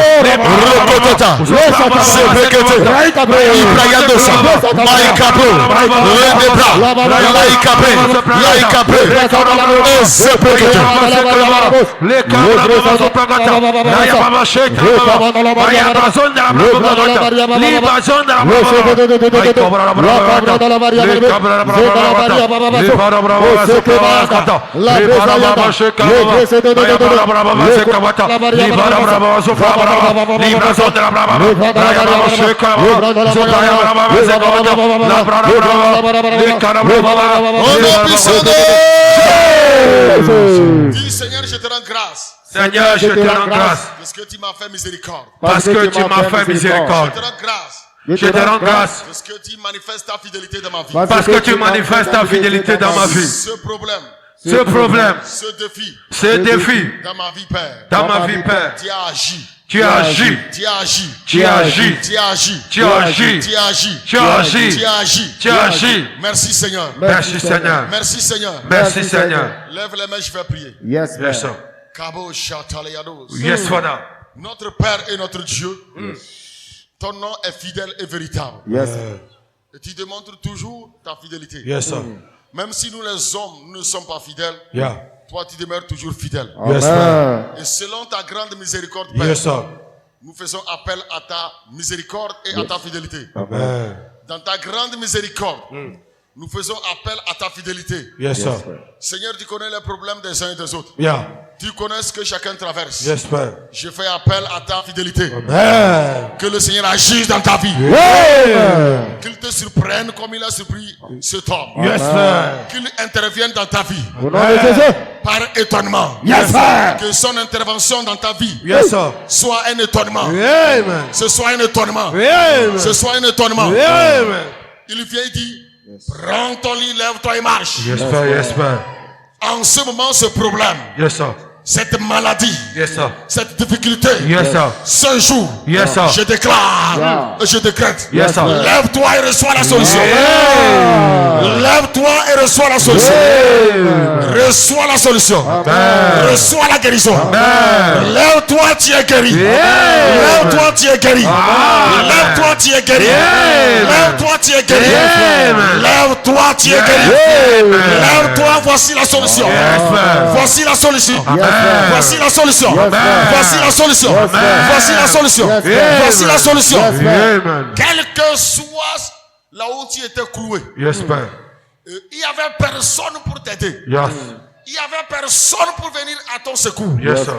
Recoteta. C'est procoteta. Ibrayadosa. Maïkapo. Rendebra. Laïkapé. Laïkapé. C'est procoteta. Dis Seigneur, je te rends grâce. Seigneur, je te rends grâce Parce que tu m'as fait miséricorde. parce que tu m'as fait miséricorde. Je te rends grâce. Je te rends grâce Parce que tu manifestes ta fidélité dans ma vie. parce que tu manifestes ta fidélité dans ma vie. Ce problème, Ce problème, ce défi ce défi dans ma vie, Père, dans ma vie, Père, tu as agi. tu as agi, Tu as agi. tu as agi, Tu as agi. tu as agi, Tu as agi. tu as agi, Tu as agi. tu as agi. Merci Seigneur. Merci Seigneur, Merci Seigneur. merci Seigneur. Lève les mains, je vais prier. Yes, Yes, sir. Kabo Shatalayados. Yes, Father. Notre Père et notre Dieu, ton nom est fidèle et véritable. Yes. Et tu démontres toujours ta fidélité. Yes, sir. Même si nous les hommes, nous ne sommes pas fidèles, Yeah. toi tu demeures toujours fidèle. Yes, sir. Amen. Et selon ta grande miséricorde, Père, Yes, sir. nous faisons appel à ta miséricorde et à ta fidélité. Amen. Dans ta grande miséricorde, nous faisons appel à ta fidélité. Yes, sir. Seigneur, tu connais les problèmes des uns et des autres. Yeah. Tu connais ce que chacun traverse. Yes, Père. Je fais appel à ta fidélité. Amen. Que le Seigneur agisse dans ta vie. Amen. Qu'il te surprenne comme il a surpris cet homme. Yes, Père. Qu'il intervienne dans ta vie Au nom de Jésus. par étonnement. Yes, sir. Que son intervention dans ta vie Yes, sir. soit un étonnement. Amen. Ce soit un étonnement. Amen. Ce soit un étonnement. Amen. Il vient et dit, prends ton lit, lève-toi et marche. Yes, Père. Yes, Père. En ce moment, ce problème, Yes, sir. cette maladie, Yes, sir. cette difficulté, Yes, sir. ce jour, Yes, sir. je déclare et je décrète. Yes, sir. Lève-toi et reçois la solution. Amen. Lève-toi et reçois la solution. Reçois la solution. Reçois la guérison. Lève-toi, tu es guéri. Lève-toi, tu es guéri. Lève-toi, tu es guéri. Lève-toi, tu es guéri. Lève-toi, tu es guéri. Lève-toi, voici la solution. Voici la solution. Voici la solution. Voici la solution. Voici la solution. Voici la solution. Amen. Quel que soit là où tu étais cloué, Yes, Père. il n'y avait personne pour t'aider. Yes. Il n'y avait personne pour venir à ton secours. Yes, sir.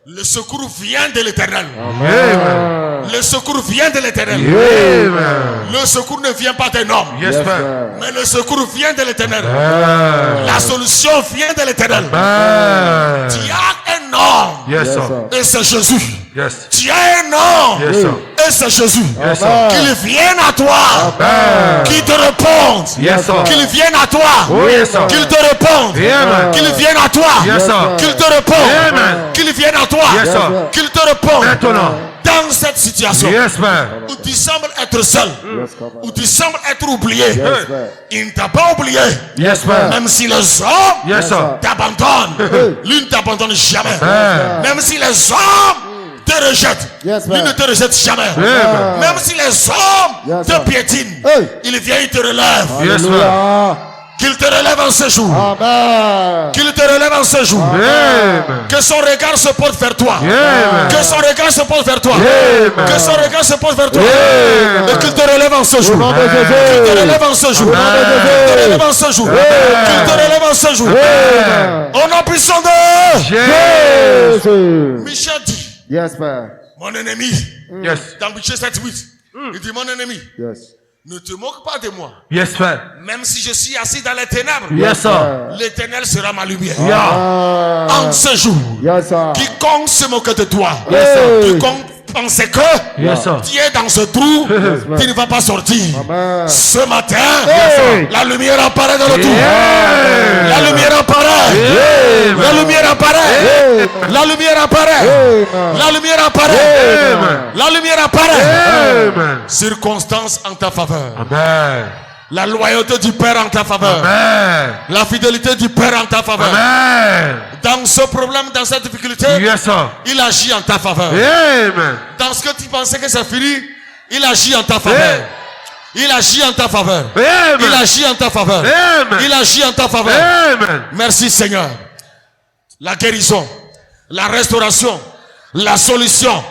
Le secours vient de l'Éternel. Amen. Le secours vient de l'Éternel. Amen. Le secours ne vient pas d'un homme. Yes, Père. Mais le secours vient de l'Éternel. Amen. La solution vient de l'Éternel. Amen. Tu as un homme. Yes, Yes, sir. sir. Et c'est Jésus. Yes. Tu as un homme. Yes, sir. Et c'est Jésus. Yes, sir. Qu'il vienne à toi. Amen. Qu'il te réponde. Yes, sir. Qu'il vienne à toi. Oh, yes, sir. Qu'il te réponde. Amen. Qu'il vienne à toi. Yes, sir. Qu'il te réponde. Amen. Qu'il vienne à toi. Yes, sir. Qu'il te réponde. Maintenant. Dans cette situation Yes, Père. où tu sembles être seul, Yes, Papa. où tu sembles être oublié, Yes, Père. il ne t'a pas oublié. Yes, Père. Même si les hommes Yes, sir. t'abandonnent, lui ne t'abandonne jamais. Amen. Même si les hommes te rejettent, Yes, lui Père. ne te rejette jamais. Amen. Même si les hommes Yes, te Père. piétinent, Hey. il vient, il te relève. Yes, Père. Alléluia. Qu'il te relève en ce jour. Amen. Qu'il te relève en ce jour. Amen. Que son regard se porte vers toi. Amen. Que son regard se porte vers toi. Amen. Que son regard se porte vers toi. Amen. Et qu'il te relève en ce jour. Au nom de Qu'il te Jésus. relève en ce jour. Amen. Qu'il te relève en ce jour. Qu'il te relève en ce jour. Amen. Au nom puissant de Jésus. Michel dit, Yes, Père. mon ennemi, Yes. dans Michel 7:8, il dit, mon ennemi, Yes. ne te moque pas de moi. Yes, Père. Même si je suis assis dans les ténèbres, Yes, sir. l'Éternel sera ma lumière. Yeah. En ce jour, Yes, sir. quiconque se moque de toi, Yes, sir. quiconque pensait que Yes, sir. tu es dans ce trou, tu ne vas pas sortir. Amen. Ce matin, Hey. la lumière apparaît dans le trou. Yeah. La lumière apparaît. Amen. La lumière apparaît. Amen. La lumière apparaît. Amen. La lumière apparaît. Amen. La lumière apparaît. Amen. Circonstance en ta faveur. Amen. La loyauté du Père en ta faveur. Amen. La fidélité du Père en ta faveur. Amen. Dans ce problème, dans cette difficulté, Yes, sir. il agit en ta faveur. Amen. Dans ce que tu pensais que c'est fini, il agit en ta faveur. Il agit en ta faveur. Il Amen. agit en ta faveur. Amen. Il agit en ta faveur. Amen. Merci Seigneur. La guérison, la restauration, la solution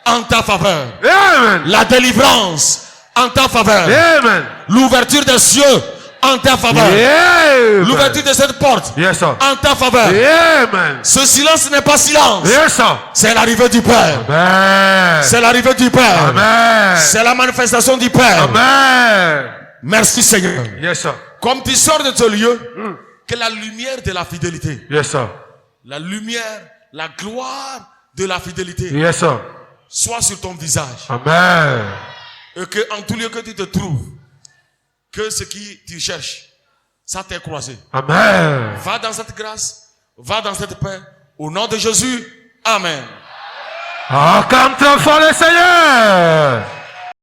en ta faveur. Amen. La délivrance en ta faveur. Amen. L'ouverture des cieux en ta faveur. Amen. L'ouverture de cette porte Yes, sir. en ta faveur. Amen. Ce silence n'est pas silence. Yes, sir. C'est l'arrivée du Père. Amen. C'est l'arrivée du Père. Amen. C'est la manifestation du Père. Amen. Merci Seigneur. Yes, sir. Comme tu sors de ce lieu, que la lumière de la fidélité, Yes, sir. la lumière, la gloire de la fidélité Yes, sir. soit sur ton visage. Amen. Et que en tout lieu que tu te trouves, que ce qui tu cherches, ça t'est croisé. Amen. Va dans cette grâce, va dans cette paix. Au nom de Jésus, Amen. Acclame très fort le Seigneur.